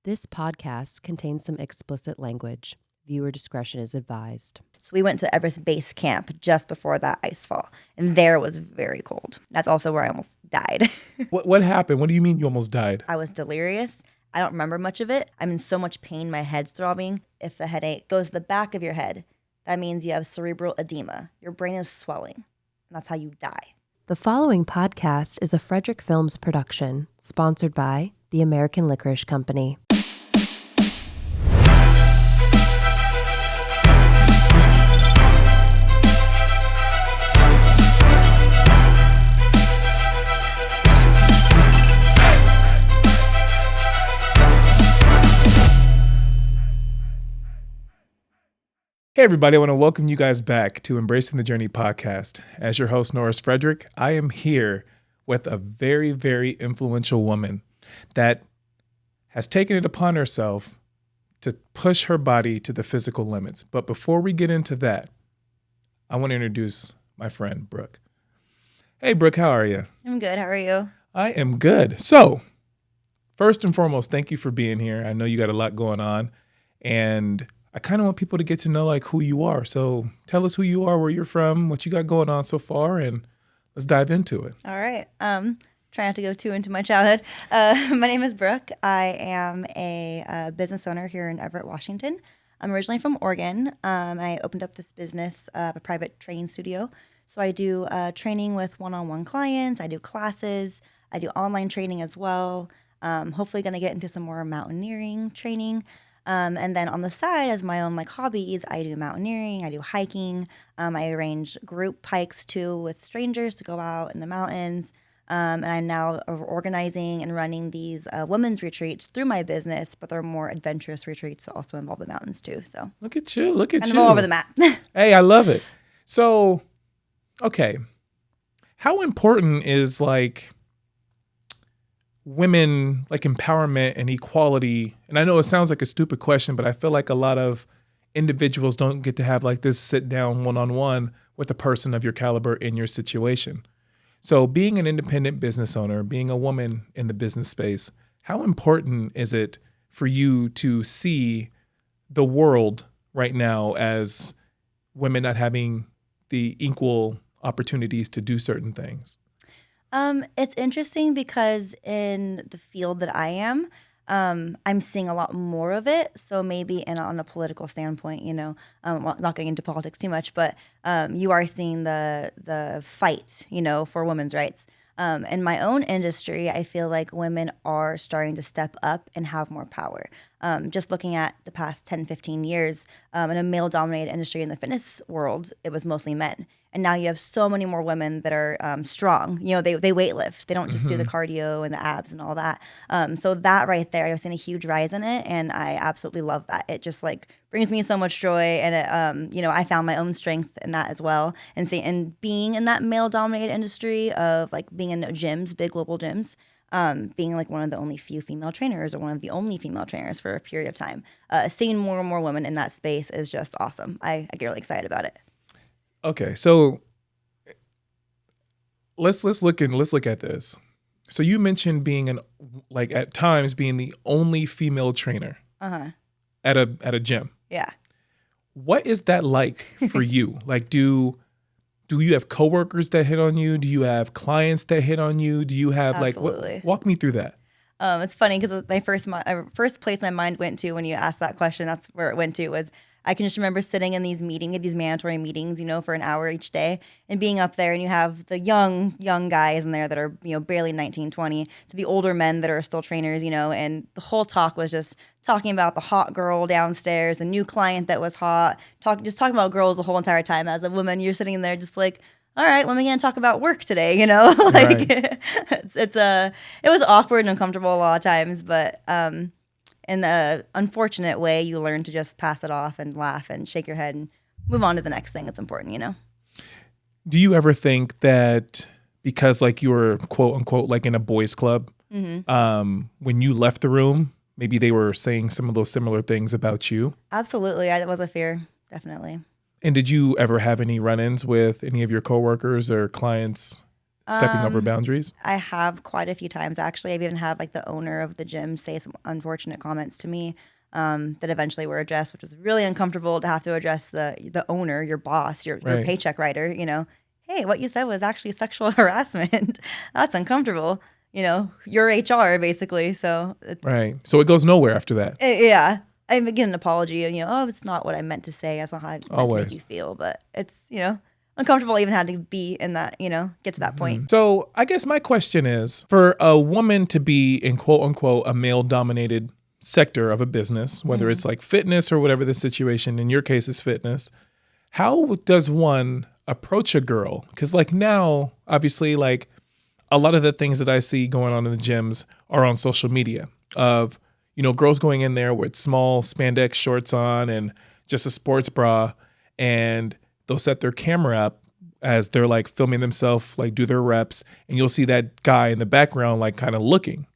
This podcast contains some explicit language. Viewer discretion is advised. So we went to Everest Base Camp just before that ice fall, and there it was very cold. That's also where I almost died. What happened? What do you mean you almost died? I was delirious. I don't remember much of it. I'm in so much pain, my head's throbbing. If the headache goes to the back of your head, that means you have cerebral edema. Your brain is swelling, and that's how you die. The following podcast is a Frederick Films production, sponsored by the American Licorice Company. Hey everybody, I want to welcome you guys back to Embracing the Journey podcast. As your host, Norris Frederick, I am here with a very, very influential woman that has taken it upon herself to push her body to the physical limits. But before we get into that, I want to introduce my friend, Brooke. Hey Brooke, how are you? I'm good. How are you? I am good. So, first and foremost, thank you for being here. I know you got a lot going on, and I kind of want people to get to know like who you are. So tell us who you are, where you're from, what you got going on so far, and let's dive into it. All right. Try not to go too into my childhood. My name is Brooke. I am a business owner here in Everett, Washington. I'm originally from Oregon. I opened up this business, a private training studio. So I do training with one-on-one clients. I do classes. I do online training as well. Hopefully going to get into some more mountaineering training. And then on the side, as my own hobbies, I do mountaineering, I do hiking. I arrange group hikes too with strangers to go out in the mountains. And I'm now organizing and running these women's retreats through my business, but they're more adventurous retreats that also involve the mountains too. So look at you, look at kind you. of all over the map. Hey, I love it. So, okay, how important is women empowerment and equality? And I know it sounds like a stupid question, but I feel like a lot of individuals don't get to have this sit down one-on-one with a person of your caliber in your situation. So being an independent business owner, being a woman in the business space, how important is it for you to see the world right now as women not having the equal opportunities to do certain things? It's interesting because in the field that I am, I'm seeing a lot more of it. So maybe on a political standpoint, not getting into politics too much, but you are seeing the fight, for women's rights. In my own industry, I feel like women are starting to step up and have more power. Just looking at the past 10, 15 years, in a male-dominated industry in the fitness world, it was mostly men. And now you have so many more women that are strong. They weight lift. They don't just do the cardio and the abs and all that. So that right there, I've seen a huge rise in it, and I absolutely love that. It just brings me so much joy, and it, I found my own strength in that as well. And being in that male-dominated industry of being in gyms, big global gyms, being one of the only few female trainers or one of the only female trainers for a period of time, seeing more and more women in that space is just awesome. I get really excited about it. Okay, so let's look at this. So you mentioned being at times being the only female trainer at a gym. Yeah. What is that like for you? Do you have coworkers that hit on you? Do you have clients that hit on you? Do you have Absolutely. walk me through that? It's funny because my first place my mind went to when you asked that question, that's where it went to, was I can just remember sitting in these mandatory meetings, for an hour each day, and being up there, and you have the young guys in there that are, barely 19, 20, to the older men that are still trainers, and the whole talk was just talking about the hot girl downstairs, the new client that was hot, talking about girls the whole entire time. As a woman, you're sitting there just all right, when are we going to talk about work today? Right. It was awkward and uncomfortable a lot of times, but in the unfortunate way, you learn to just pass it off and laugh and shake your head and move on to the next thing that's important, Do you ever think that because you were quote unquote in a boys club, when you left the room, maybe they were saying some of those similar things about you? Absolutely. That was a fear, definitely. And did you ever have any run-ins with any of your coworkers or clients stepping over boundaries? I have quite a few times actually. I've even had like the owner of the gym say some unfortunate comments to me that eventually were addressed, which was really uncomfortable to have to address the owner, your boss, your Right. paycheck writer. Hey, what you said was actually sexual harassment. That's uncomfortable. You're HR basically. So it's Right. So it goes nowhere after that. yeah. I get an apology and oh, it's not what I meant to say. That's not how I meant to Always. make you feel. But it's uncomfortable even having to be in that get to that point. So I guess my question is, for a woman to be in quote unquote a male dominated sector of a business, whether it's like fitness or whatever the situation, in your case is fitness, how does one approach a girl? Because like now, obviously, like a lot of the things that I see going on in the gyms are on social media of, girls going in there with small spandex shorts on and just a sports bra, and they'll set their camera up as they're like filming themselves, like do their reps, and you'll see that guy in the background, like kind of looking.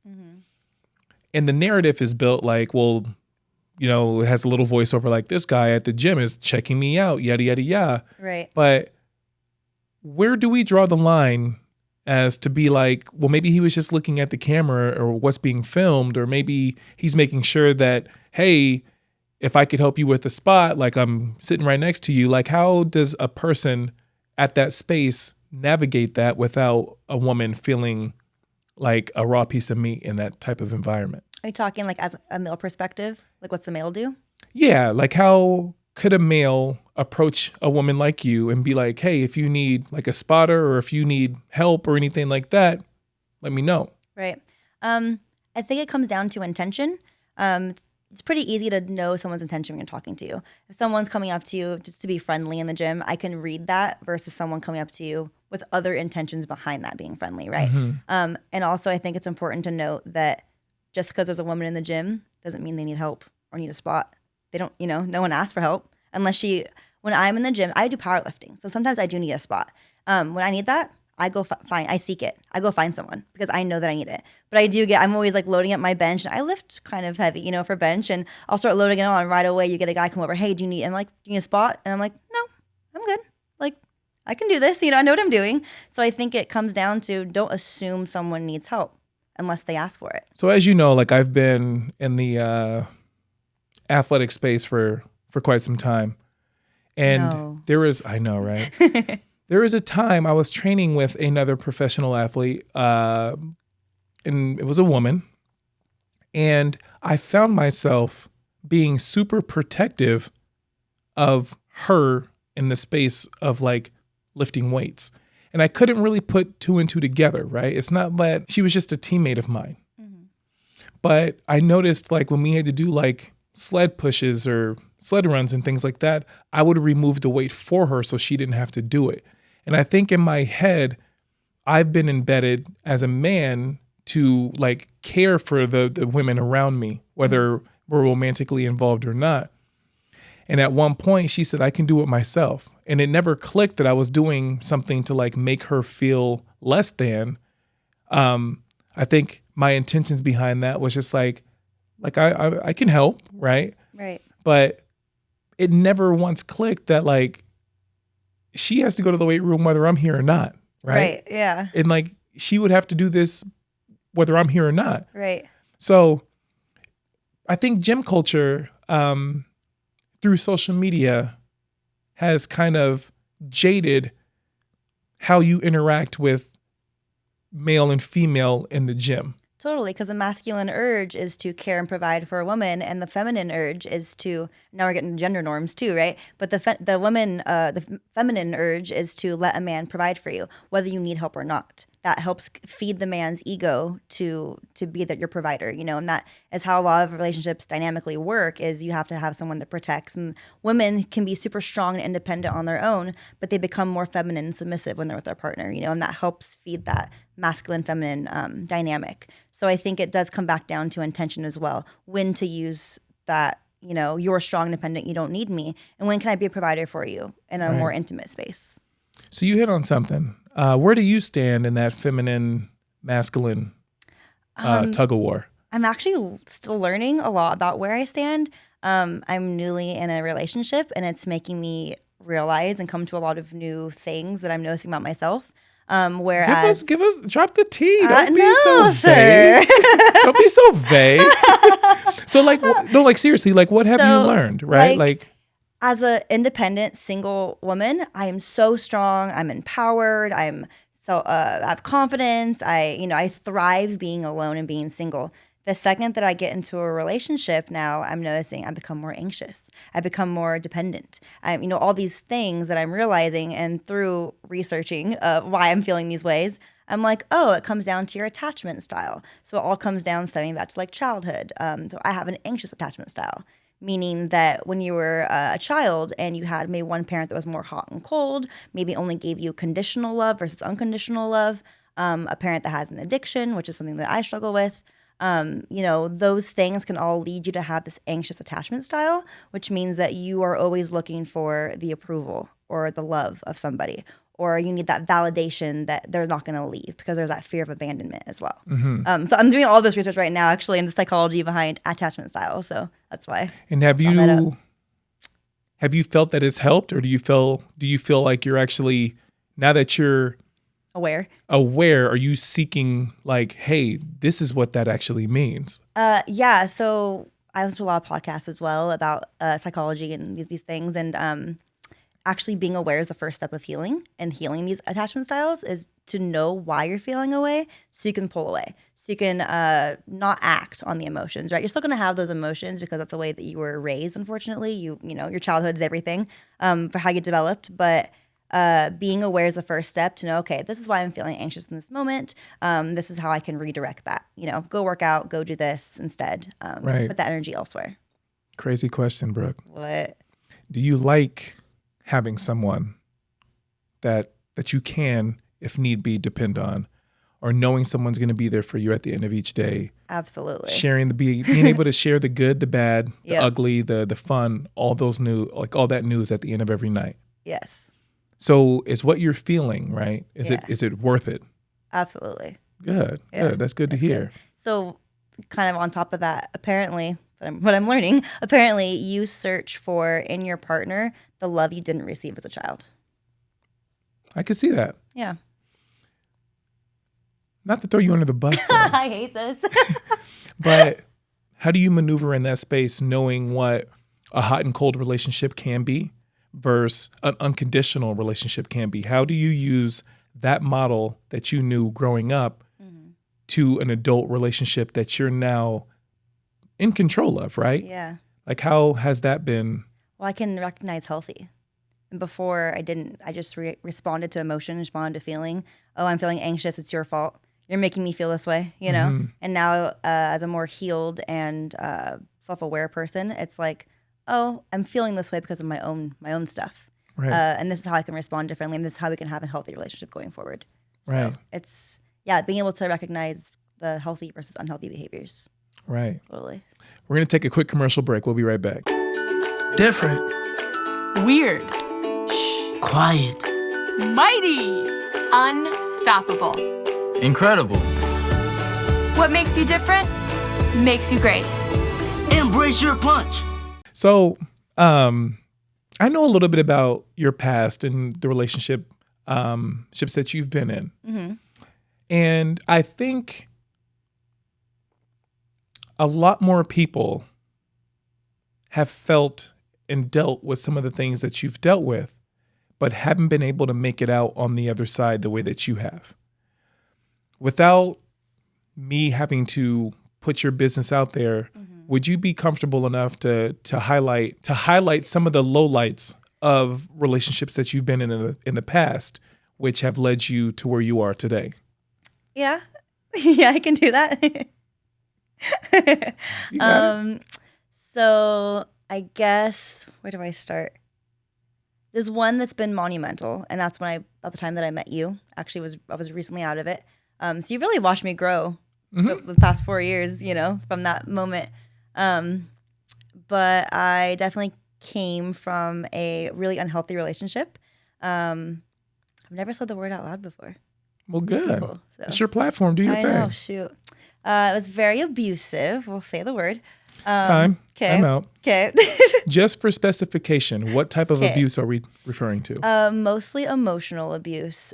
And the narrative is built like, well, it has a little voiceover like this guy at the gym is checking me out, yada, yada, yada. Right. But where do we draw the line as to be like, well, maybe he was just looking at the camera or what's being filmed, or maybe he's making sure that, hey, if I could help you with a spot, like I'm sitting right next to you, like how does a person at that space navigate that without a woman feeling like a raw piece of meat in that type of environment? Are you talking like as a male perspective? Like what's the male do? Yeah, like how could a male approach a woman like you and be like, hey, if you need like a spotter or if you need help or anything like that, let me know. Right. I think it comes down to intention. It's pretty easy to know someone's intention when you're talking to you. If someone's coming up to you just to be friendly in the gym, I can read that versus someone coming up to you with other intentions behind that being friendly, right? And also I think it's important to note that just because there's a woman in the gym doesn't mean they need help or need a spot. They don't, no one asks for help unless when I'm in the gym, I do powerlifting. So sometimes I do need a spot. When I need that, I go find, I seek it. I go find someone because I know that I need it. But I'm always like loading up my bench, and I lift kind of heavy, for bench, and I'll start loading it on right away. You get a guy come over, hey, I'm like, do you need a spot? And I'm like, no, I'm good. Like, I can do this. I know what I'm doing. So I think it comes down to don't assume someone needs help unless they ask for it. So as you know, like I've been in the athletic space for quite some time. And I know, right? There was a time I was training with another professional athlete, and it was a woman. And I found myself being super protective of her in the space of like lifting weights. And I couldn't really put two and two together, right? It's not that she was just a teammate of mine. But I noticed like when we had to do like sled pushes or sled runs and things like that, I would remove the weight for her so she didn't have to do it. And I think in my head, I've been embedded as a man to like care for the women around me, whether we're romantically involved or not. And at one point she said, I can do it myself. And it never clicked that I was doing something to like make her feel less than. I think my intentions behind that was just like I can help, right? Right. But it never once clicked that like she has to go to the weight room whether I'm here or not, right? Right, yeah. And like she would have to do this whether I'm here or not. Right. So I think gym culture through social media has kind of jaded how you interact with male and female in the gym. Totally, because the masculine urge is to care and provide for a woman, and the feminine urge is to, now we're getting gender norms too, right? But the feminine urge is to let a man provide for you, whether you need help or not. That helps feed the man's ego to be that your provider, and that is how a lot of relationships dynamically work, is you have to have someone that protects. And women can be super strong and independent on their own, but they become more feminine and submissive when they're with their partner, and that helps feed that masculine-feminine dynamic. So I think it does come back down to intention as well. When to use that, you're strong, independent, you don't need me. And when can I be a provider for you in a more intimate space? So you hit on something. Where do you stand in that feminine, masculine tug of war? I'm actually still learning a lot about where I stand. I'm newly in a relationship, and it's making me realize and come to a lot of new things that I'm noticing about myself. Whereas Give us, drop the tea. Don't be no, so sir. vague. Don't be so vague. So like, no, like seriously, like what have you learned, right? Like as an independent single woman, I am so strong. I'm empowered. I have confidence. I thrive being alone and being single. The second that I get into a relationship now, I'm noticing I become more anxious. I become more dependent. All these things that I'm realizing, and through researching why I'm feeling these ways, I'm like, oh, it comes down to your attachment style. So it all comes down stemming back to like childhood. So I have an anxious attachment style, meaning that when you were a child and you had maybe one parent that was more hot and cold, maybe only gave you conditional love versus unconditional love, a parent that has an addiction, which is something that I struggle with. Those things can all lead you to have this anxious attachment style, which means that you are always looking for the approval or the love of somebody, or you need that validation that they're not going to leave because there's that fear of abandonment as well. So I'm doing all this research right now, actually, in the psychology behind attachment style. So that's why. And have you felt that it's helped, or do you feel like you're actually, now that you're aware, are you seeking like, hey, this is what that actually means? Yeah. So I listen to a lot of podcasts as well about psychology and these things. And actually being aware is the first step of healing. And healing these attachment styles is to know why you're feeling away so you can pull away. So you can not act on the emotions, right? You're still going to have those emotions because that's the way that you were raised, unfortunately. Your childhood's everything for how you developed. But being aware is the first step to know, okay, this is why I'm feeling anxious in this moment. This is how I can redirect that. Go work out, go do this instead. Right. Put that energy elsewhere. Crazy question, Brooke. What? Do you like having someone that you can, if need be, depend on, or knowing someone's going to be there for you at the end of each day? Absolutely. Being able to share the good, the bad, the Yep. ugly, the fun, all that news at the end of every night. Yes. So is what you're feeling, right? Is Yeah. it worth it? Absolutely. Good. Yeah. Good. That's good to hear. Good. So kind of on top of that, apparently, what I'm learning, apparently you search for in your partner the love you didn't receive as a child. I could see that. Yeah. Not to throw you under the bus, though, I hate this. but how do you maneuver in that space knowing what a hot and cold relationship can be versus an unconditional relationship can be? How do you use that model that you knew growing up to an adult relationship that you're now in control of, right? Yeah. Like, how has that been? Well, I can recognize healthy. And before I didn't. I just responded to emotion, responded to feeling. Oh, I'm feeling anxious. It's your fault. You're making me feel this way, And now as a more healed and self-aware person, it's like, oh, I'm feeling this way because of my own stuff. Right. And this is how I can respond differently. And this is how we can have a healthy relationship going forward. Right. So it's, being able to recognize the healthy versus unhealthy behaviors. Right. Totally. We're going to take a quick commercial break. We'll be right back. Different. Weird. Quiet. Mighty. Unstoppable. Incredible. What makes you different makes you great. Embrace your punch. So, I know a little bit about your past and the ships that you've been in. Mm-hmm. And I think a lot more people have felt and dealt with some of the things that you've dealt with, but haven't been able to make it out on the other side the way that you have. Without me having to put your business out there, would you be comfortable enough to highlight some of the lowlights of relationships that you've been in the past, which have led you to where you are today? Yeah. Yeah, I can do that. You got it. So I guess, where do I start? There's one that's been monumental, and that's about the time that I met you. Actually, I was recently out of it. So you really watched me grow the past 4 years, from that moment. But I definitely came from a really unhealthy relationship. I've never said the word out loud before. Well, good. Cool, so. It's your platform. Do your thing. I know, shoot. It was very abusive. We'll say the word. Time. Okay. I'm out. Okay. Just for specification, what type of Okay. abuse are we referring to? Mostly emotional abuse.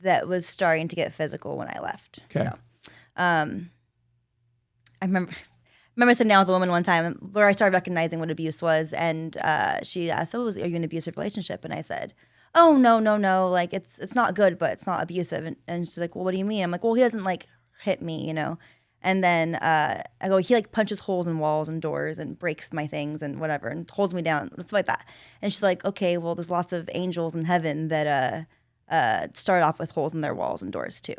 that was starting to get physical when I left. Okay. So, I remember sitting down with a woman one time where I started recognizing what abuse was, and she asked, "So, are you in an abusive relationship?" And I said, "Oh, no. Like, it's not good, but it's not abusive." And she's like, "Well, what do you mean?" I'm like, "Well, he doesn't like hit me, you know." And then I go, "He like punches holes in walls and doors and breaks my things and whatever and holds me down, stuff like that." And she's like, "Okay, well, there's lots of angels in heaven that start off with holes in their walls and doors too."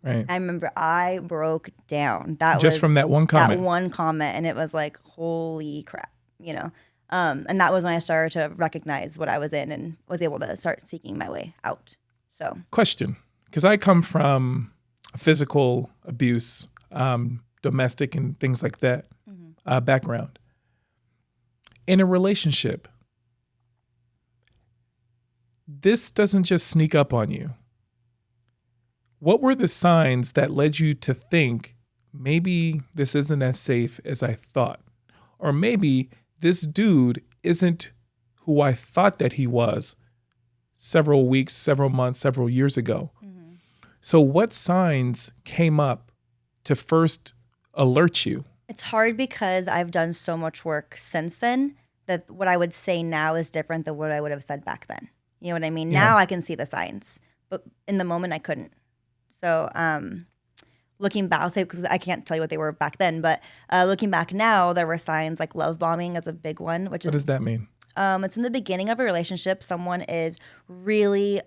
Right. I remember I broke down. That Just was from that one comment. That one comment, and it was like, holy crap, you know. And that was when I started to recognize what I was in and was able to start seeking my way out. So, Question, because I come from a physical abuse, domestic and things like that background. In a relationship, this doesn't just sneak up on you. What were the signs that led you to think maybe this isn't as safe as I thought? Or maybe this dude isn't who I thought that he was several weeks, several months, several years ago. So what signs came up to first alert you? it's hard because I've done so much work since then that what I would say now is different than what I would have said back then. You know what I mean? Yeah. Now I can see the signs, but in the moment I couldn't. So, looking back, I'll say, because I can't tell you what they were back then, but looking back now, there were signs like love bombing is a big one, which What is does that mean? it's in the beginning of a relationship. Someone is really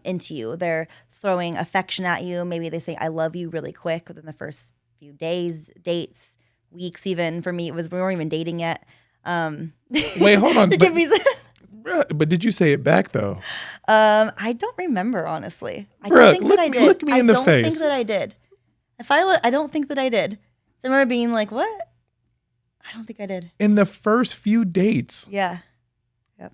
into you. They're throwing affection at you. Maybe they say "I love you" really quick within the first few days, dates, weeks. Even for me, we weren't even dating yet. Wait, hold on. Give me some- But did you say it back though? I don't remember, honestly. I Brooke, don't think look that I me- did. look me in the I don't face. think that I did. If I look, I don't think that I did. So I remember being like, "What?" I don't think I did. In the first few dates. Yeah. Yep.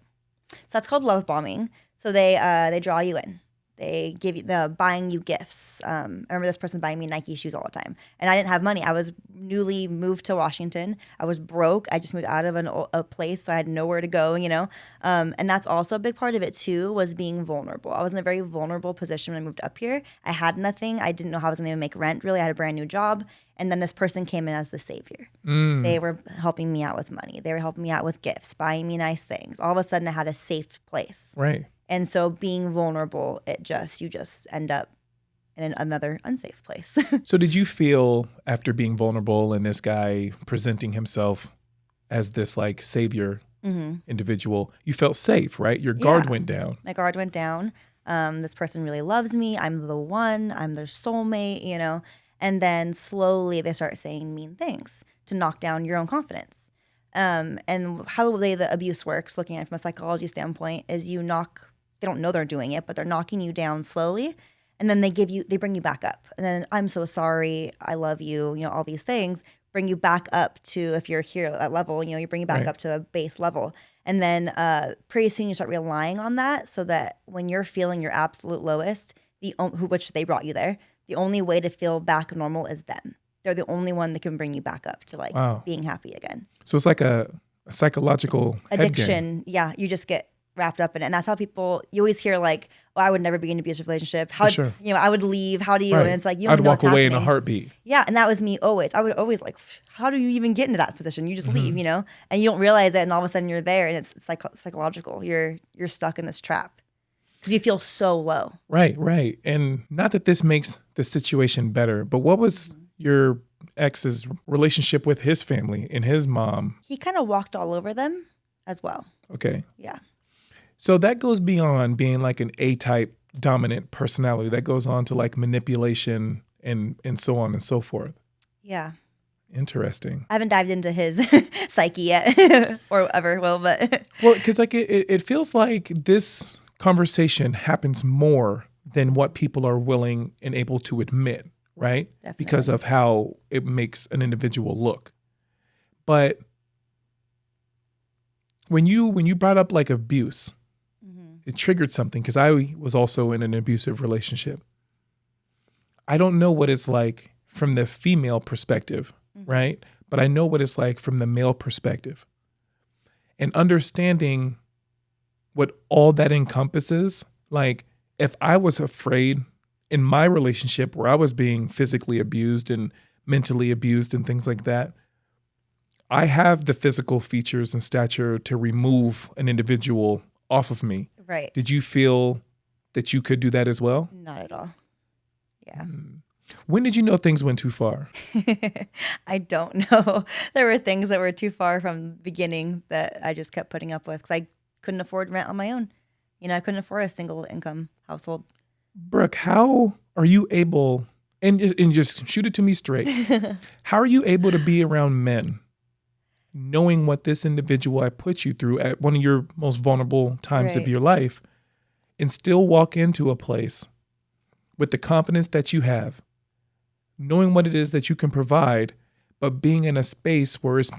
So that's called love bombing. So they draw you in. They give you buying you gifts. I remember this person buying me Nike shoes all the time, and I didn't have money. I was newly moved to Washington. I was broke. I just moved out of a place, so I had nowhere to go. You know, and that's also a big part of it too. Was being vulnerable. I was in a very vulnerable position when I moved up here. I had nothing. I didn't know how I was going to make rent. Really, I had a brand new job, and then this person came in as the savior. They were helping me out with money. They were helping me out with gifts, buying me nice things. All of a sudden, I had a safe place. Right. And so being vulnerable, you just end up in another unsafe place. So did you feel after being vulnerable and this guy presenting himself as this like savior individual, you felt safe, right? Your guard Yeah. went down. My guard went down. This person really loves me. I'm the one. I'm their soulmate, you know. And then slowly they start saying mean things to knock down your own confidence. And how the abuse works, looking at it from a psychology standpoint, is they don't know they're doing it, but they're knocking you down slowly. And then they bring you back up. And then "I'm so sorry, I love you," you know, all these things bring you back up to, if you're here at that level, you know, you bring you back Right. up to a base level. And then pretty soon you start relying on that, so that when you're feeling your absolute lowest, which they brought you there, the only way to feel back normal is them. They're the only one that can bring you back up to like Wow. being happy again. So it's like a psychological head game. Addiction, yeah, you just get wrapped up in it. And that's how you always hear like, "Oh, I would never be in an abusive relationship. Sure. You know, I would leave. How do you?" Right. And it's like, you don't I'd even know walk what's away in a happening. heartbeat. Yeah, and that was me always. I would always like, how do you even get into that position? You just Mm-hmm. leave, you know, and you don't realize it, and all of a sudden you're there, and it's psychological. You're stuck in this trap because you feel so low. Right, right. And not that this makes the situation better, but what was your ex's relationship with his family and his mom? He kind of walked all over them as well. Okay. Yeah. So that goes beyond being like an A-type dominant personality. That goes on to like manipulation and so on and so forth. Yeah. Interesting. I haven't dived into his psyche yet or ever will, but Well, because like it feels like this conversation happens more than what people are willing and able to admit, right? Definitely. Because of how it makes an individual look. But when you brought up like abuse, it triggered something because I was also in an abusive relationship. I don't know what it's like from the female perspective, right? But I know what it's like from the male perspective. And understanding what all that encompasses, like if I was afraid in my relationship where I was being physically abused and mentally abused and things like that, I have the physical features and stature to remove an individual off of me. Right. Did you feel that you could do that as well? Not at all. Yeah. When did you know things went too far? I don't know. There were things that were too far from the beginning that I just kept putting up with because I couldn't afford rent on my own. I couldn't afford a single income household. Brooke, how are you able, and just shoot it to me straight, how are you able to be around men knowing what this individual I put you through at one of your most vulnerable times of Right. your life and still walk into a place with the confidence that you have, knowing what it is that you can provide, but being in a space where it's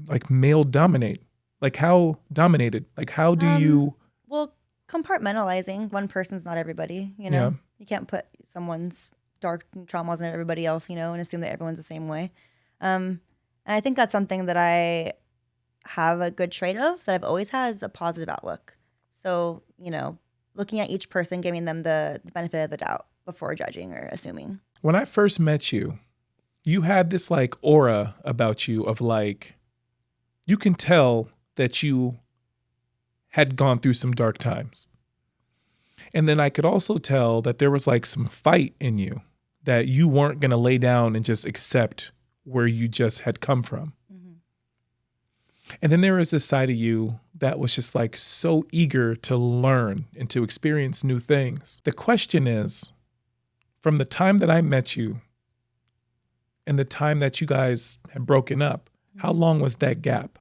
like male dominate? Like how dominated? Like how do you... Well, compartmentalizing. One person's not everybody, Yeah. You can't put someone's dark traumas on everybody else, and assume that everyone's the same way. And I think that's something that I have a good trait of, that I've always had, is a positive outlook. So, looking at each person, giving them the benefit of the doubt before judging or assuming. When I first met you, you had this like aura about you of like, you can tell that you had gone through some dark times. And then I could also tell that there was like some fight in you, that you weren't going to lay down and just accept where you just had come from. Mm-hmm. And then there was this side of you that was just like so eager to learn and to experience new things. The question is, from the time that I met you and the time that you guys had broken up, how long was that gap?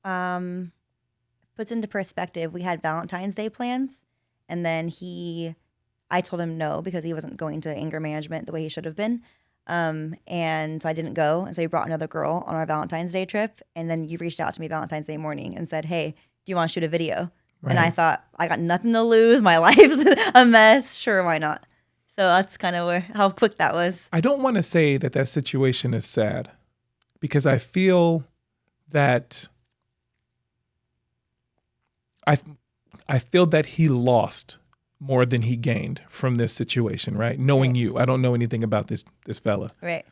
Puts into perspective, we had Valentine's Day plans, and then I told him no because he wasn't going to anger management the way he should have been. And so I didn't go. And so he brought another girl on our Valentine's Day trip. And then you reached out to me Valentine's Day morning and said, hey, do you want to shoot a video? Right. And I thought, I got nothing to lose. My life's a mess. Sure, why not? So that's kind of how quick that was. I don't want to say that that situation is sad, because I feel that I feel that he lost more than he gained from this situation, right? Knowing Right. you, I don't know anything about this fella, Right.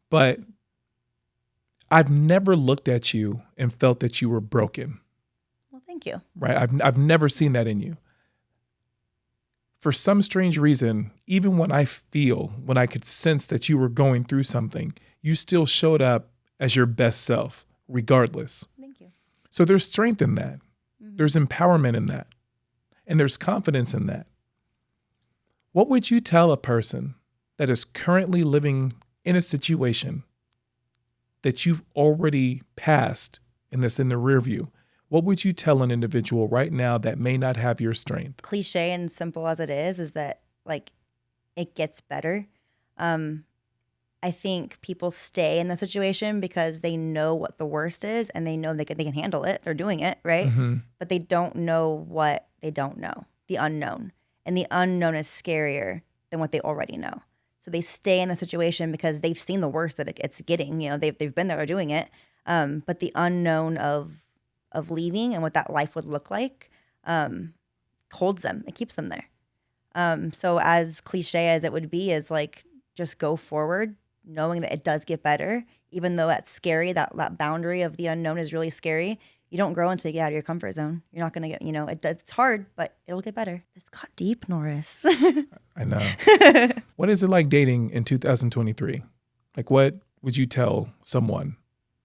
but I've never looked at you and felt that you were broken, Well, thank you. right? I've never seen that in you. For some strange reason, even when I could sense that you were going through something, you still showed up as your best self, regardless. Thank you. So there's strength in that. Mm-hmm. There's empowerment in that. And there's confidence in that. What would you tell a person that is currently living in a situation that you've already passed and that's in the rear view? What would you tell an individual right now that may not have your strength? Cliche and simple as it is that like it gets better. I think people stay in the situation because they know what the worst is and they know they can handle it. They're doing it, right? Mm-hmm. But they don't know what they don't know, the unknown. And the unknown is scarier than what they already know. So they stay in the situation because they've seen the worst that it's getting. They've been there, they're doing it. But the unknown of leaving and what that life would look like holds them. It keeps them there. So as cliche as it would be, is like just go forward, knowing that it does get better, even though that's scary. That boundary of the unknown is really scary. You don't grow until you get out of your comfort zone. You're not gonna get, it's hard, but it'll get better. This got deep, Norris. I know. What is it like dating in 2023? Like, what would you tell someone?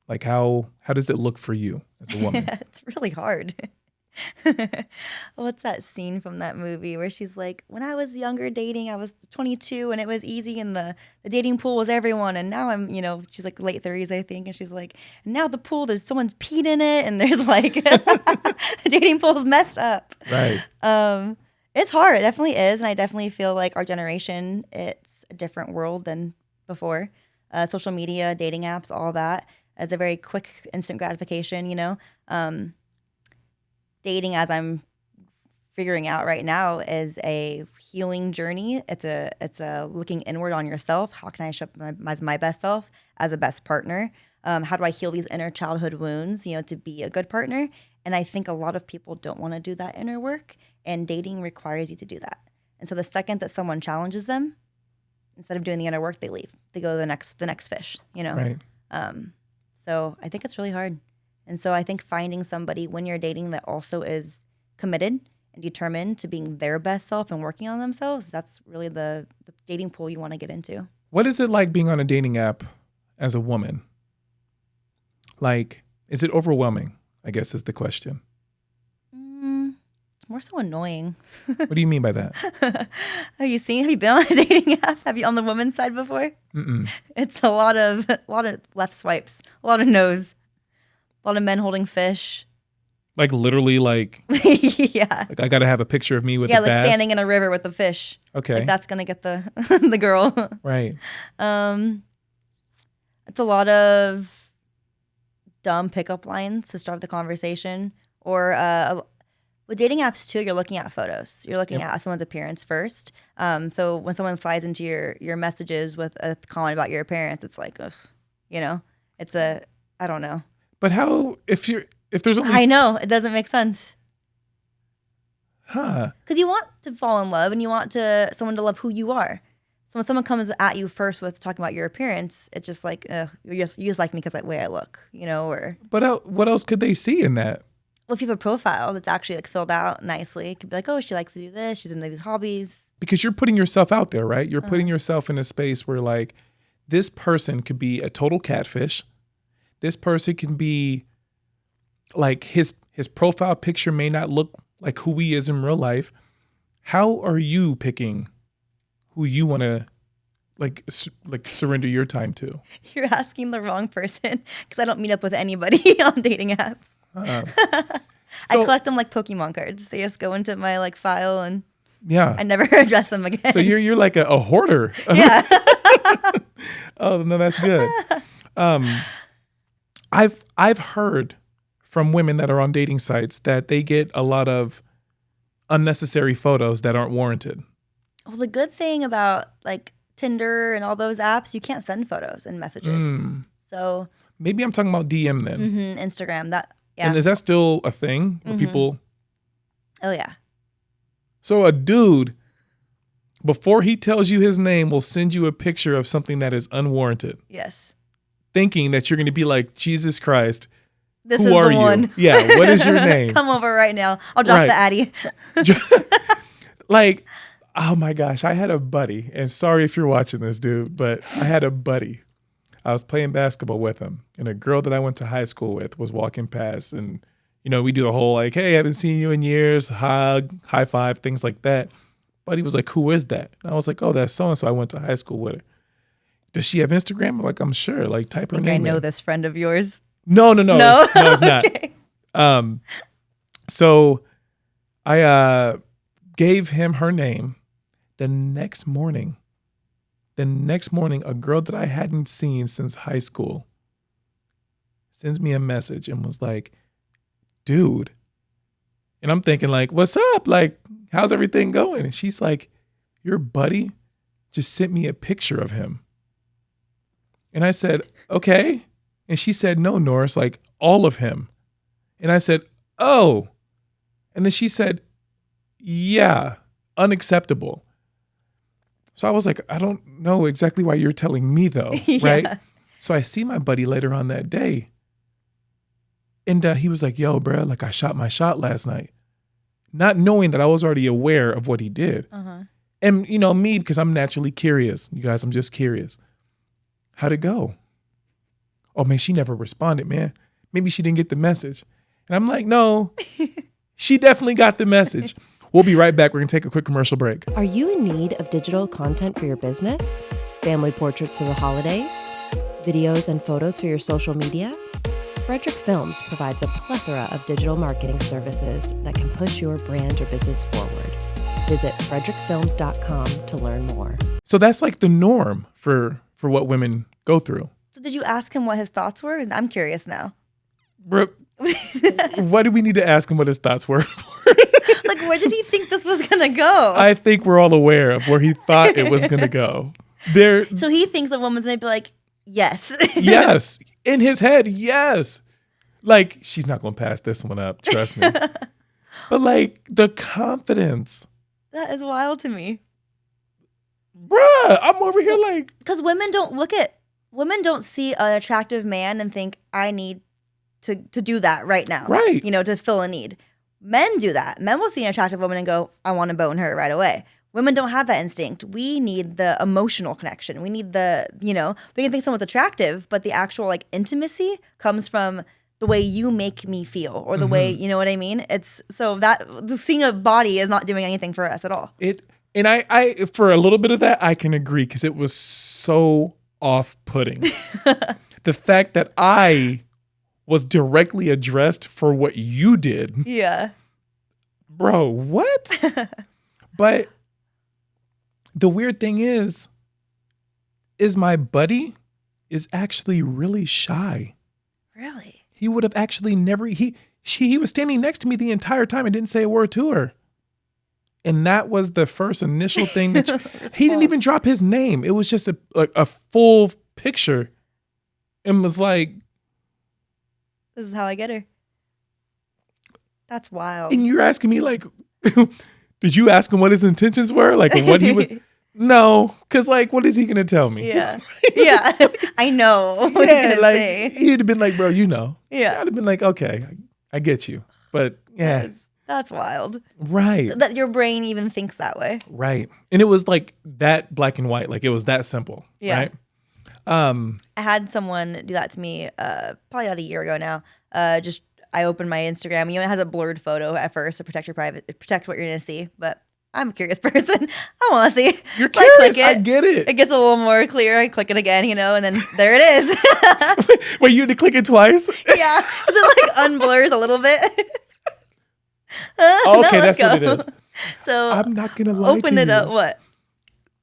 Like, how does it look for you as a woman? It's really hard. What's that scene from that movie where she's like, when I was younger dating, I was 22 and it was easy and the dating pool was everyone. And now I'm, she's like late 30s, I think. And she's like, now the pool, there's someone's peed in it. And there's like, the dating pool's messed up. Right. It's hard. It definitely is. And I definitely feel like our generation, it's a different world than before. Social media, dating apps, all that. As a very quick, instant gratification, dating, as I'm figuring out right now, is a healing journey. It's a looking inward on yourself. How can I show up as my best self, as a best partner? How do I heal these inner childhood wounds, to be a good partner? And I think a lot of people don't want to do that inner work, and dating requires you to do that. And so the second that someone challenges them, instead of doing the inner work, they leave. They go to the next fish, you know? Right. So I think it's really hard. And so I think finding somebody when you're dating that also is committed and determined to being their best self and working on themselves, that's really the dating pool you want to get into. What is it like being on a dating app as a woman? Like, is it overwhelming? I guess is the question. It's more so annoying. What do you mean by that? Have you been on a dating app? Have you on the woman's side before? Mm-mm. It's a lot of left swipes, a lot of no's, a lot of men holding fish. Like literally, like, Yeah. like I got to have a picture of me with Yeah, the like bass. standing in a river with the fish. Okay. Like that's gonna get the the girl. Right. It's a lot of dumb pickup lines to start the conversation. Or with dating apps too, you're looking at photos. You're looking at someone's appearance first. So when someone slides into your messages with a comment about your appearance, it's like, ugh, you know, I don't know. But how, if there's only, I know, it doesn't make sense. huh? Because you want to fall in love and you want someone to love who you are. So when someone comes at you first with talking about your appearance, it's just like, you just like me because of the way I look, you know? Or But what else could they see in that? well, if you have a profile that's actually like filled out nicely, it could be like, oh, she likes to do this, she's into these hobbies. Because you're putting yourself out there, right? You're putting yourself in a space where like this person could be a total catfish. This person can be like his profile picture may not look like who he is in real life. How are you picking who you want to like surrender your time to? You're asking the wrong person because I don't meet up with anybody on dating apps. I collect them like Pokemon cards. They just go into my like file and Yeah. I never address them again. So you're like a hoarder. Yeah. Oh no, that's good. I've heard from women that are on dating sites that they get a lot of unnecessary photos that aren't warranted. Well, the good thing about like Tinder and all those apps, you can't send photos and messages. So Maybe I'm talking about DM then. Instagram, that yeah. And is that still a thing where people? Oh yeah. So a dude, before he tells you his name, will send you a picture of something that is unwarranted, Yes. thinking that you're going to be like, Jesus Christ, This who is are the you? one. Yeah, what is your name? Come over right now. I'll drop Right. the Addy. Like, oh my gosh, I had a buddy, and sorry if you're watching this, dude, but I had a buddy. I was playing basketball with him, and a girl that I went to high school with was walking past, and you know, we do the whole like, hey, I haven't seen you in years, hug, high five, things like that. But he was like, who is that? And I was like, oh, that's so-and-so. I went to high school with her. Does she have Instagram? I'm like, I'm sure. Like, type her I think name I know in. this friend of yours. No. No? It's not. Okay. So I gave him her name. The next morning, a girl that I hadn't seen since high school sends me a message and was like, dude. And I'm thinking like, what's up? Like, how's everything going? And she's like, your buddy just sent me a picture of him. And I said, okay. And she said, no, Norris, like all of him. And I said, oh. And then she said, yeah, unacceptable. So I was like, I don't know exactly why you're telling me though, right? So I see my buddy later on that day. And he was like, yo, bro, like I shot my shot last night. Not knowing that I was already aware of what he did. And, you know, me, because I'm naturally curious. You guys, I'm just curious. How'd it go? Oh, man, she never responded, man. Maybe she didn't get the message. And I'm like, no, she definitely got the message. We'll be right back. We're going to take a quick commercial break. Are you in need of digital content for your business? Family portraits for the holidays? Videos and photos for your social media? Frederick Films provides a plethora of digital marketing services that can push your brand or business forward. Visit frederickfilms.com to learn more. So that's like the norm for what women go through. So did you ask him what his thoughts were? I'm curious now. Brooke, why do we need to ask him what his thoughts were? Like, where did he think this was going to go? I think we're all aware of where he thought it was going to go. So he thinks a woman's going to be like, yes. Yes. In his head, yes. Like, she's not going to pass this one up. Trust me. But like the confidence. That is wild to me. bruh, I'm over here like, Because women don't see an attractive man and think, I need to do that right now. Right. You know, to fill a need. Men do that. Men will see an attractive woman and go, I want to bone her right away. Women don't have that instinct. We need the emotional connection. We need the, we can think someone's attractive, but the actual like intimacy comes from the way you make me feel or the way, you know what I mean? It's so that seeing a body is not doing anything for us at all. And I for a little bit of that, I can agree because it was so off-putting. The fact that I was directly addressed for what you did. Yeah. Bro, what? But the weird thing is my buddy is actually really shy. Really? He would have actually never, he was standing next to me the entire time and didn't say a word to her. And that was the first initial thing that he didn't even drop his name. It was just a full picture and was like, this is how I get her. That's wild. and you're asking me like, did you ask him what his intentions were? Like what he would, no. Cause like, what is he going to tell me? Yeah. Yeah. I know. What Yeah, he's like say. he'd have been like, bro, Yeah. I'd have been like, okay, I get you. But yeah, That's wild. right. That your brain even thinks that way. Right. And it was like that black and white. Like it was that simple. Yeah. Right. I had someone do that to me probably about a year ago now. I opened my Instagram. It has a blurred photo at first to protect what you're going to see. But I'm a curious person. I want to see. You're So curious. I click it. I get it. It gets a little more clear. I click it again, and then there it is. Wait, you had to click it twice? Yeah. It like unblurs a little bit. Oh, okay, Now that's let's what go. it is. So I'm not going to lie to open it you. up. What?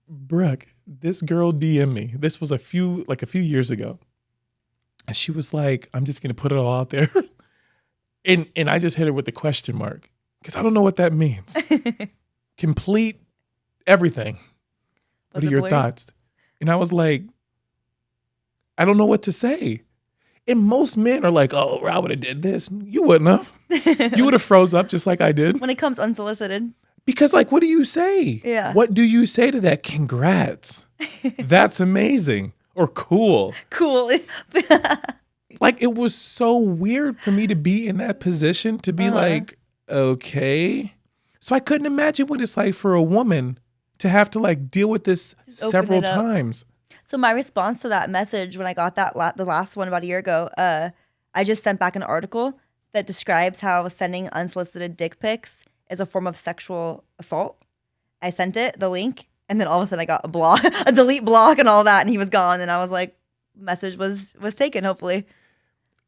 Brooke, this girl DM'd me. This was a few years ago. And she was like, I'm just going to put it all out there. And I just hit her with the question mark because I don't know what that means. Complete everything. What Was are it your blurry? thoughts? And I was like, I don't know what to say. And most men are like, oh, I would have did this. You wouldn't have. You would have froze up just like I did. When it comes unsolicited. Because like, what do you say? Yeah. What do you say to that? Congrats. That's amazing. Or cool. Cool. Like it was so weird for me to be in that position to be like, okay. So I couldn't imagine what it's like for a woman to have to like deal with this open several it up. times. So my response to that message when I got that the last one about a year ago, I just sent back an article that describes how sending unsolicited dick pics is a form of sexual assault. I sent it, the link, and then all of a sudden I got a block, a delete block and all that, and he was gone. And I was like, message was taken, hopefully.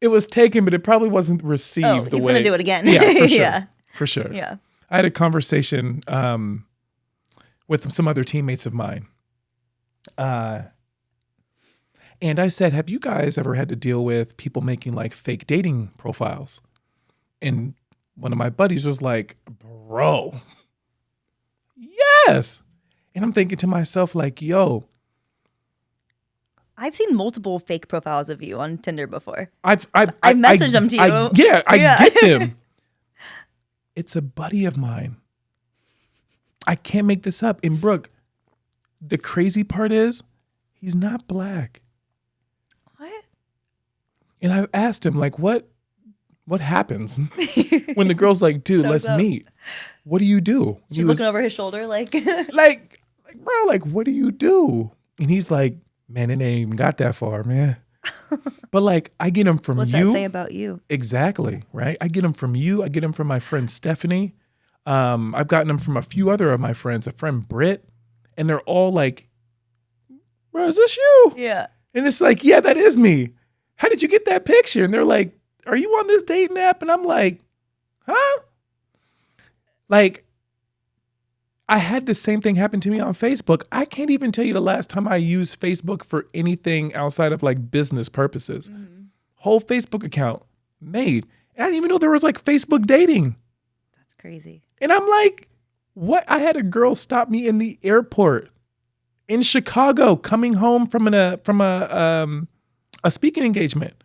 It was taken, but it probably wasn't received Oh, the he's way. going to do it again. Yeah, for sure. Yeah. For sure. Yeah. I had a conversation with some other teammates of mine. And I said, have you guys ever had to deal with people making like fake dating profiles? And one of my buddies was like, bro, yes. And I'm thinking to myself like, yo, I've seen multiple fake profiles of you on Tinder before. I messaged them to you. Yeah, I Yeah. get them. It's a buddy of mine. I can't make this up. And Brooke, the crazy part is he's not black. What? And I asked him, like, what happens when the girl's like, dude, Shows let's up. meet. What do you do? She's looking over his shoulder like, like, bro, like, what do you do? And he's like, man, it ain't even got that far, man. But like, I get them from what's you. that say about you? Exactly, right? I get them from you. I get them from my friend Stephanie. I've gotten them from a few other of my friends, a friend Britt, and they're all like, bro, is this you? Yeah. And it's like, yeah, that is me. How did you get that picture? And they're like, are you on this dating app? And I'm like, huh? Like, I had the same thing happen to me on Facebook. I can't even tell you the last time I used Facebook for anything outside of like business purposes. Whole Facebook account made. And I didn't even know there was like Facebook dating. That's crazy. And I'm like, what? I had a girl stop me in the airport in Chicago coming home from a speaking engagement.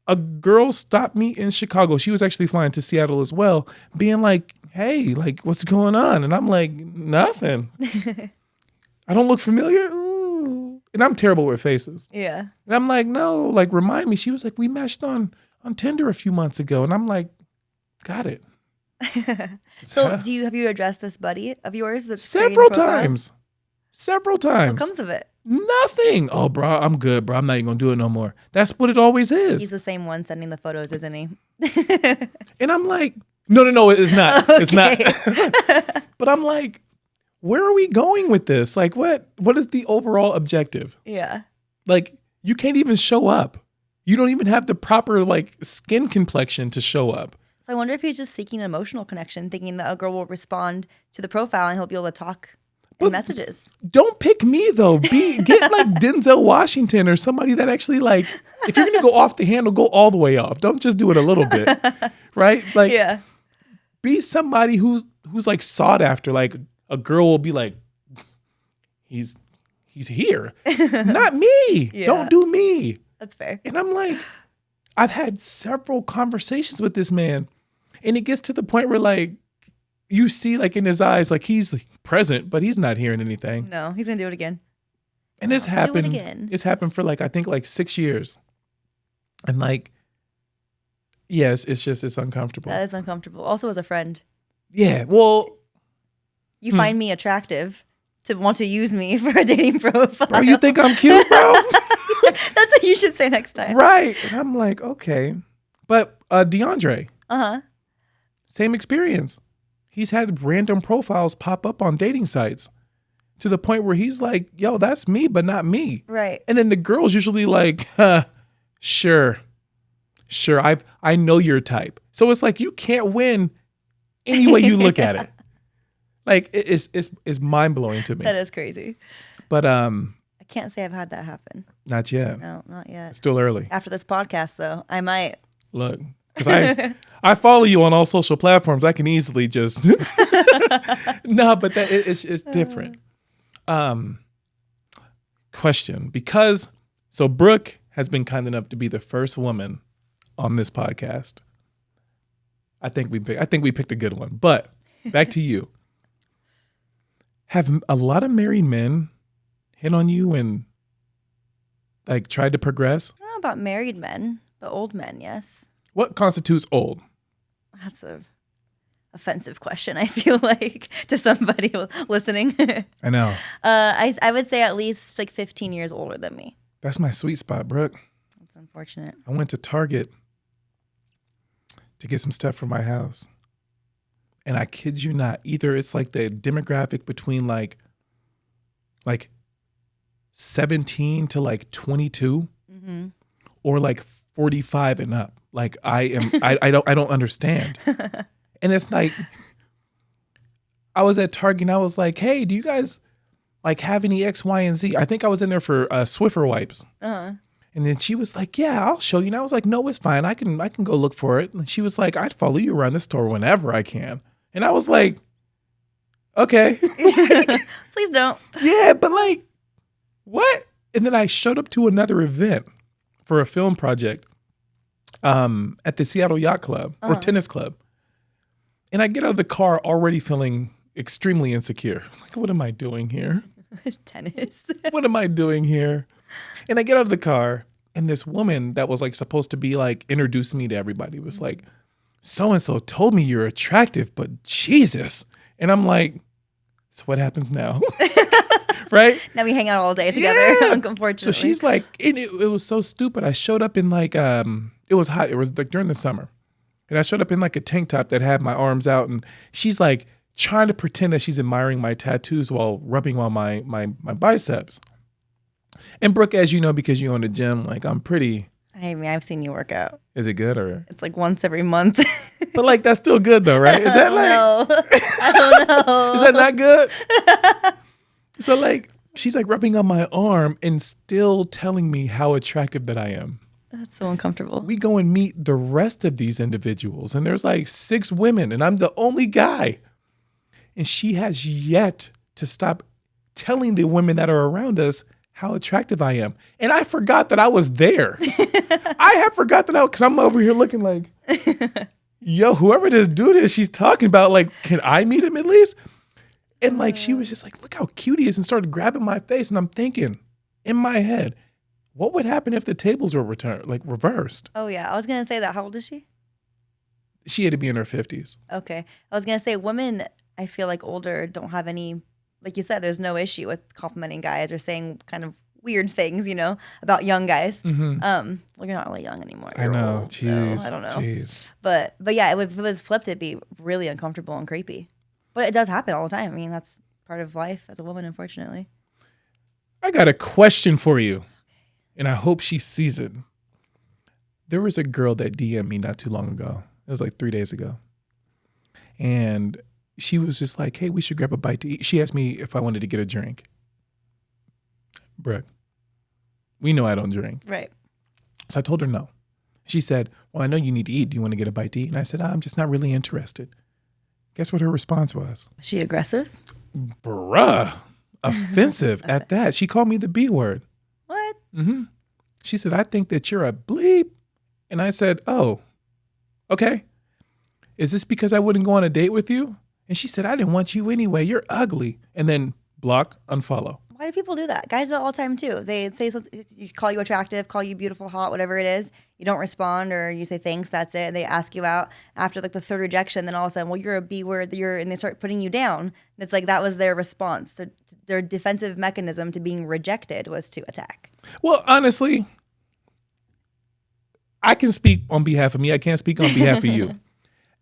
A girl stopped me in Chicago. She was actually flying to Seattle as well, being like, hey, like, what's going on? And I'm like, nothing. I don't look familiar. Ooh. And I'm terrible with faces. Yeah. And I'm like, no, like, remind me. She was like, we matched on Tinder a few months ago. And I'm like, got it. So have you addressed this buddy of yours? That's Several profiles? Several What times. comes of it? Nothing. Oh, bro, I'm good, bro. I'm not even going to do it no more. That's what it always is. He's the same one sending the photos, isn't he? And I'm like, no, it's not. It's not. But I'm like, where are we going with this? Like, what is the overall objective? Yeah. Like, you can't even show up. You don't even have the proper, like, skin complexion to show up. So I wonder if he's just seeking an emotional connection, thinking that a girl will respond to the profile and he'll be able to talk in messages. Don't pick me, though. Get like Denzel Washington or somebody that actually, like, if you're going to go off the handle, go all the way off. Don't just do it a little bit, right? Like, Yeah. be somebody who's like sought after. Like, a girl will be like, he's here. Not me. Yeah. Don't do me. That's fair. And I'm like, I've had several conversations with this man. And it gets to the point where, like, you see, like, in his eyes, like, he's present, but he's not hearing anything. No, he's going to do it again. And it's Do it happened. again. It's happened for, like, I think, like, 6 years. And, like, yes, it's uncomfortable. That is uncomfortable. Also, as a friend, Yeah. Well, you find me attractive to want to use me for a dating profile. bro, you think I'm cute, bro? That's what you should say next time. Right. And I'm like, okay. But DeAndre, Uh-huh. same experience. He's had random profiles pop up on dating sites to the point where he's like, yo, that's me, but not me. Right. And then the girl's usually like, sure, I know your type. So it's like, you can't win any way you look at it. Like, it's mind-blowing to me. That is crazy. But I can't say I've had that happen. not yet. No, not yet. It's still early. After this podcast, though, I might. Look, because I follow you on all social platforms. I can easily just no, but it's different. Question, because so Brooke has been kind enough to be the first woman on this podcast. I think we picked a good one. But back to you. Have a lot of married men hit on you and like tried to progress? I don't know about married men, but old men, yes. What constitutes old? That's a offensive question, I feel like, to somebody listening. I know. I would say at least like 15 years older than me. That's my sweet spot, Brooke. That's unfortunate. I went to Target to get some stuff for my house. And I kid you not, either it's like the demographic between like 17 to like 22 or like 45 and up. Like I don't understand. And it's like, I was at Target and I was like, hey, do you guys like have any X, Y, and Z? I think I was in there for Swiffer wipes. Uh-huh. And then she was like, yeah, I'll show you. And I was like, no, it's fine. I can go look for it. And she was like, I'd follow you around the store whenever I can. And I was like, okay. Please don't. Yeah, but like, what? And then I showed up to another event for a film project at the Seattle Yacht Club or Tennis Club. And I get out of the car already feeling extremely insecure. Like, what am I doing here? Tennis. What am I doing here? And I get out of the car, and this woman that was like supposed to be like introducing me to everybody was like, so-and-so told me you're attractive, but Jesus. And I'm like, so what happens now? Right? Now we hang out all day together, Yeah. unfortunately. So she's like, and it was so stupid. I showed up in like, it was hot. It was like during the summer. And I showed up in like a tank top that had my arms out. And she's like trying to pretend that she's admiring my tattoos while rubbing on my biceps. And Brooke, as you know, because you own a gym, like I'm pretty. I mean, I've seen you work out. Is it good or? It's like once every month. But like that's still good though, right? Is that like? I don't know. Is that not good? So like she's like rubbing on my arm and still telling me how attractive that I am. That's so uncomfortable. We go and meet the rest of these individuals, and there's like 6 women, and I'm the only guy. And she has yet to stop telling the women that are around us how attractive I am. And I forgot that I was there. I have forgot that because I'm over here looking like, yo, whoever this dude is she's talking about, like, can I meet him at least? And like, she was just like, look how cute he is, and started grabbing my face. And I'm thinking in my head, what would happen if the tables were reversed? Oh, yeah. I was going to say that. How old is she? She had to be in her 50s. Okay. I was going to say women, I feel like older don't have any, like you said, there's no issue with complimenting guys or saying kind of weird things, about young guys. Mm-hmm. Well, you're not really young anymore. I You're know. old, Jeez. so I don't know. Jeez. But yeah, if it was flipped, it'd be really uncomfortable and creepy. But it does happen all the time. I mean, that's part of life as a woman, unfortunately. I got a question for you, and I hope she sees it. There was a girl that DM'd me not too long ago. It was like 3 days ago. And she was just like, hey, we should grab a bite to eat. She asked me if I wanted to get a drink. Brooke, we know I don't drink. Right. So I told her no. She said, well, I know you need to eat. Do you want to get a bite to eat? And I said, I'm just not really interested. Guess what her response was? Was she aggressive? Bruh. Offensive at that. She called me the B word. What? Mm-hmm. She said, I think that you're a bleep. And I said, oh, okay. Is this because I wouldn't go on a date with you? And she said, I didn't want you anyway. You're ugly. And then block, unfollow. Why do people do that? Guys do that all the time too. They say something, you call you attractive, call you beautiful, hot, whatever it is. You don't respond, or you say thanks, that's it. And they ask you out after like the third rejection. Then all of a sudden, well, you're a B word. And they start putting you down. It's like that was their response. Their defensive mechanism to being rejected was to attack. Well, honestly, I can speak on behalf of me. I can't speak on behalf of you.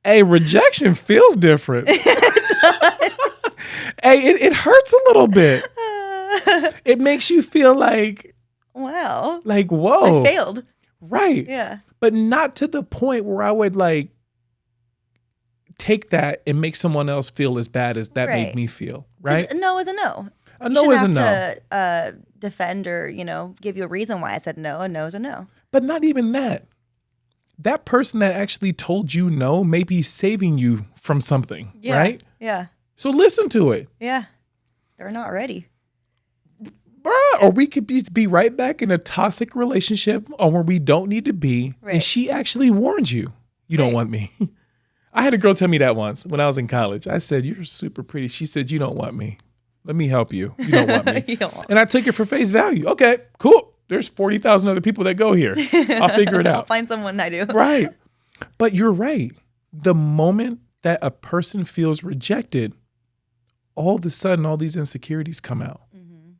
Hey, rejection feels different. Hey, it hurts a little bit. It makes you feel like, wow, like, whoa, I failed. Right. Yeah. But not to the point where I would like take that and make someone else feel as bad as that made me feel. Right. A no is a no. A no is a no. To defend or, give you a reason why I said no. A no is a no. But not even that. That person that actually told you no may be saving you from something, right? Yeah. So listen to it. Yeah. They're not ready. Bruh, or we could be right back in a toxic relationship or where we don't need to be. Right. And she actually warned you. You don't want me. I had a girl tell me that once when I was in college. I said, you're super pretty. She said, you don't want me. Let me help you. You don't want me. And I took it for face value. Okay, cool. There's 40,000 other people that go here. I'll figure it out. I'll find someone I do. Right. But you're right. The moment that a person feels rejected, all of a sudden, all these insecurities come out. Mm-hmm.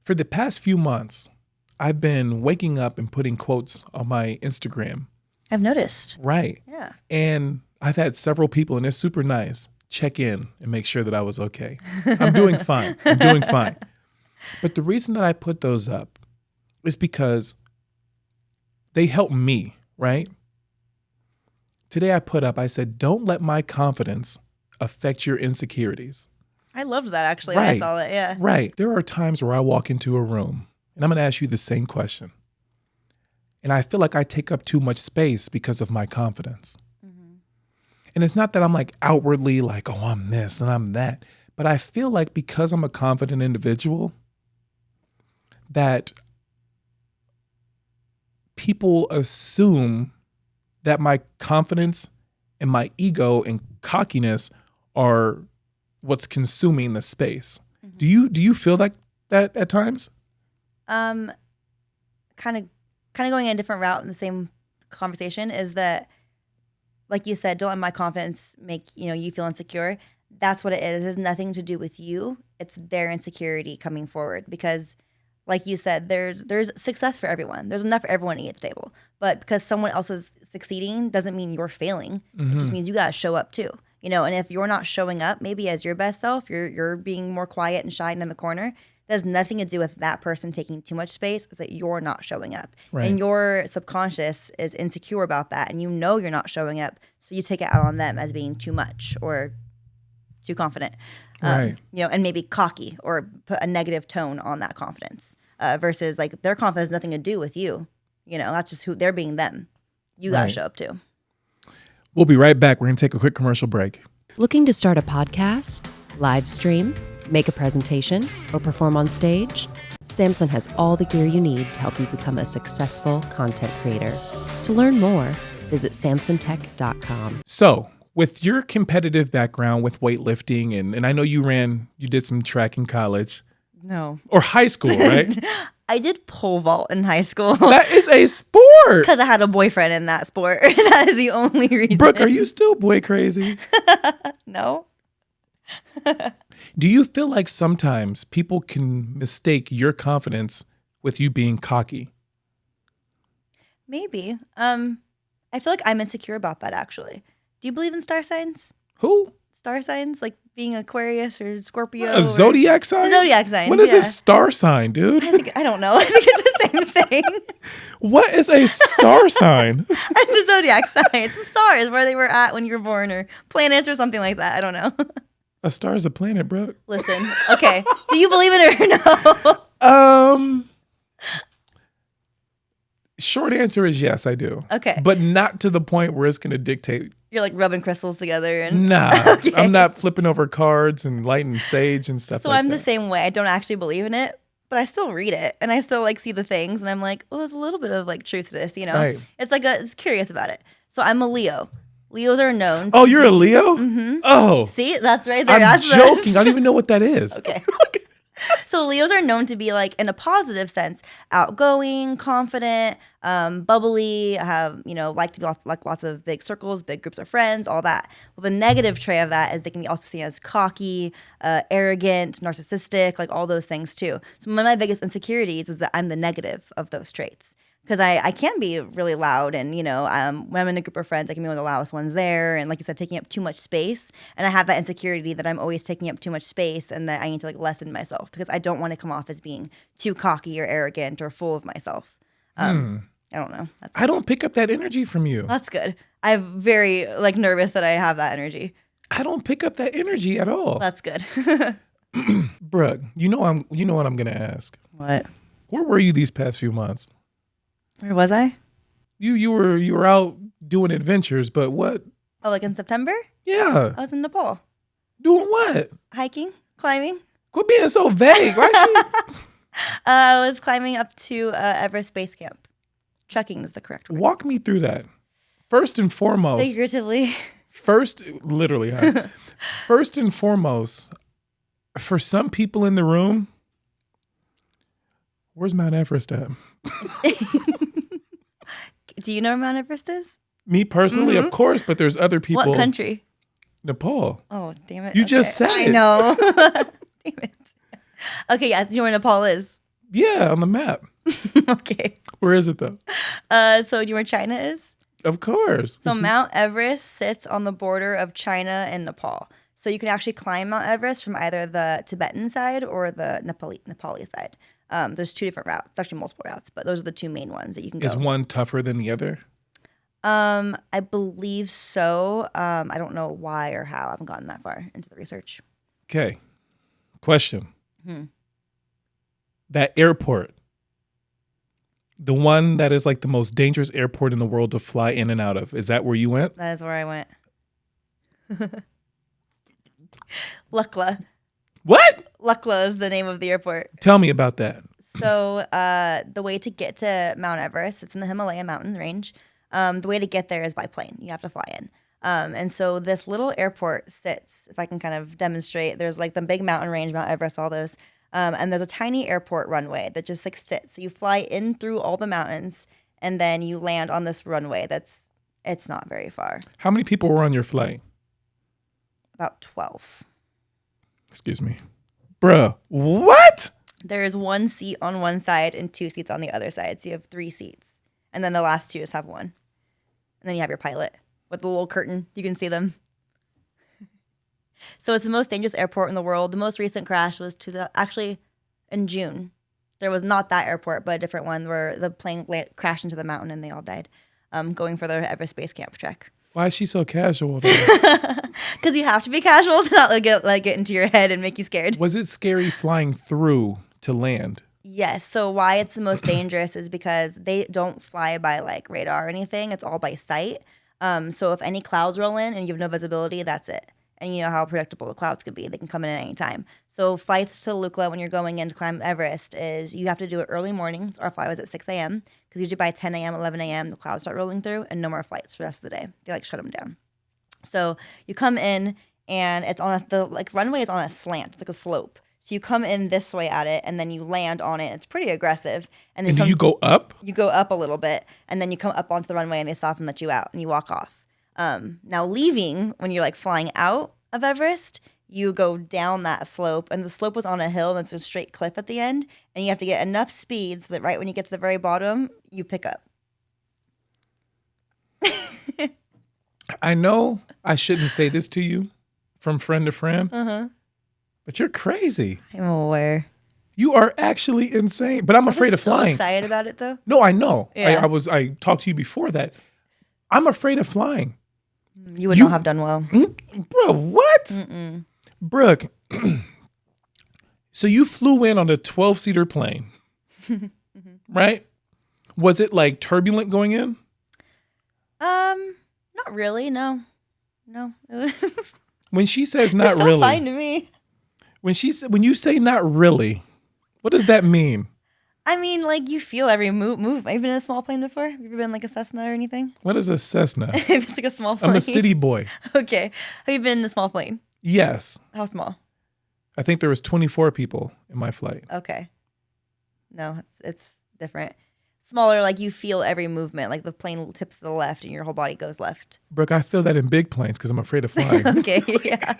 For the past few months, I've been waking up and putting quotes on my Instagram. I've noticed. Right. Yeah. And I've had several people, and it's super nice, check in and make sure that I was okay. I'm doing fine. I'm doing fine. But the reason that I put those up is because they help me, right? Today I put up, I said, don't let my confidence affect your insecurities. I loved that actually when I saw it, yeah. Right. There are times where I walk into a room and I'm going to ask you the same question. And I feel like I take up too much space because of my confidence. Mm-hmm. And it's not that I'm like outwardly like, oh, I'm this and I'm that. But I feel like because I'm a confident individual, that people assume that my confidence and my ego and cockiness are what's consuming the space. Mm-hmm. Do you feel like that at times? Kind of going in a different route in the same conversation is that, like you said, don't let my confidence make you feel insecure. That's what it is. It has nothing to do with you. It's their insecurity coming forward because, like you said, there's success for everyone. There's enough for everyone to eat at the table. But because someone else is succeeding doesn't mean you're failing. Mm-hmm. It just means you got to show up too. And if you're not showing up, maybe as your best self, you're being more quiet and shy and in the corner. That has nothing to do with that person taking too much space. It's that you're not showing up. Right. And your subconscious is insecure about that. And you're not showing up. So you take it out on them as being too much or too confident. Right. And maybe cocky or put a negative tone on that confidence versus like their confidence has nothing to do with you. That's just who they're being them. You got to show up too. We'll be right back. We're going to take a quick commercial break. Looking to start a podcast, live stream, make a presentation, or perform on stage? Samson has all the gear you need to help you become a successful content creator. To learn more, visit samsontech.com. So, With your competitive background with weightlifting, and I know you did some track in college No. or high school, right? I did pole vault in high school. That is a sport. Because I had a boyfriend in that sport. That is the only reason. Brooke, are you still boy crazy? No. Do you feel like sometimes people can mistake your confidence with you being cocky? Maybe. I feel like I'm insecure about that, actually. Do you believe in star signs? Who? Star signs? Like being Aquarius or Scorpio? A zodiac sign? Zodiac signs, What is yeah. a star sign, dude? I don't know. I think it's the same thing. What is a star sign? It's a zodiac sign. It's the stars, where they were at when you were born, or planets or something like that. I don't know. A star is a planet, bro. Listen, okay. Do you believe it or no? Short answer is yes, I do. Okay. But not to the point where it's going to dictate. You're like rubbing crystals together and Nah, Okay. I'm not flipping over cards and lighting sage and stuff So like I'm that. the same way. I don't actually believe in it, but I still read it and I still like see the things and I'm like, oh, there's a little bit of like truth to this, you know? Right. It's like it's curious about it. So I'm a Leo. Leos are known. Oh, you're a Leo? Mm-hmm. Oh, See, that's right there. I'm That's joking. I don't even know what that is. Okay. So Leos are known to be like, in a positive sense, outgoing, confident, bubbly, have, like to be like lots of big circles, big groups of friends, all that. Well, the negative trait of that is they can be also seen as cocky, arrogant, narcissistic, like all those things too. So one of my biggest insecurities is that I'm the negative of those traits. Because I can be really loud and, when I'm in a group of friends, I can be one of the loudest ones there. And like you said, taking up too much space. And I have that insecurity that I'm always taking up too much space and that I need to like lessen myself because I don't want to come off as being too cocky or arrogant or full of myself. I don't know. I don't pick up that energy from you. That's good. I'm very like nervous that I have that energy. I don't pick up that energy at all. That's good. Brooke, you know what I'm gonna ask. What? Where were you these past few months? Where was I? You were out doing adventures, but what? Oh, like in September? Yeah. I was in Nepal. Doing what? Hiking, climbing. Quit being so vague. Why I was climbing up to Everest Base Camp. Trekking is the correct word. Walk me through that. First and foremost. Figuratively. Literally, huh? First and foremost, for some people in the room, where's Mount Everest at? Do you know where Mount Everest is? Me personally, of course, but there's other people. What country? Nepal. Oh, damn it. You just said I it. know. Damn it. Okay, yeah. Do you know where Nepal is? Yeah, on the map. Okay. Where is it though? So do you know where China is? Of course. So Mount Everest sits on the border of China and Nepal. So you can actually climb Mount Everest from either the Tibetan side or the Nepali side. There's two different routes, actually multiple routes, but those are the two main ones that you can go. Is one tougher than the other? I believe so. I don't know why or how. I haven't gotten that far into the research. Okay. Question. That airport, the one that is like the most dangerous airport in the world to fly in and out of, is that where you went? That is where I went. Lukla. What? Lukla is the name of the airport. Tell me about that. So the way to get to Mount Everest, it's in the Himalaya mountain range. The way to get there is by plane. You have to fly in. And so this little airport sits, if I can kind of demonstrate, there's like the big mountain range, Mount Everest, all those. And there's a tiny airport runway that just like sits. So you fly in through all the mountains and then you land on this runway it's not very far. How many people were on your flight? About 12. Excuse me. Bruh, what? There is one seat on one side and two seats on the other side. So you have 3 seats. And then the last 2 just have 1. And then you have your pilot with the little curtain. You can see them. So it's the most dangerous airport in the world. The most recent crash was actually in June. There was not that airport, but a different one where the plane crashed into the mountain and they all died going for their Everest Base Camp trek. Why is she so casual? Because you have to be casual to not get into your head and make you scared. Was it scary flying through to land? Yes. So why it's the most dangerous is because they don't fly by like radar or anything. It's all by sight. So if any clouds roll in and you have no visibility, that's it. And you know how predictable the clouds could be. They can come in at any time. So flights to Lukla when you're going in to climb Everest is you have to do it early mornings. Our flight was at 6 a.m. because usually by 10 a.m., 11 a.m., the clouds start rolling through and no more flights for the rest of the day. They like shut them down. So you come in and it's on the runway is on a slant. It's like a slope. So you come in this way at it and then you land on it. It's pretty aggressive. And then And do you go up? You go up a little bit and then you come up onto the runway and they stop and let you out and you walk off. Now leaving, when you're like flying out of Everest, you go down that slope and the slope was on a hill and it's a straight cliff at the end. And you have to get enough speed so that right when you get to the very bottom, you pick up. I know I shouldn't say this to you from friend to friend, but you're crazy. I'm aware. You are actually insane. But I'm afraid of flying. Excited about it though. No, I know. Yeah. I talked to you before that. I'm afraid of flying. You would not have done well. Bro, what? Brooke, so you flew in on a 12-seater plane, right? Was it like turbulent going in? Not really. No. When she says not It felt really, fine to me. when you say not really, what does that mean? I mean, like you feel every move. Have you been in a small plane before? Have you ever been like a Cessna or anything? What is a Cessna? If it's like a small plane. I'm a city boy. Okay. Have you been in a small plane? Yes. How small? I think there was 24 people in my flight. Okay. No, it's different. Smaller, like you feel every movement. Like the plane tips to the left and your whole body goes left. Brooke, I feel that in big planes because I'm afraid of flying. Okay, yeah.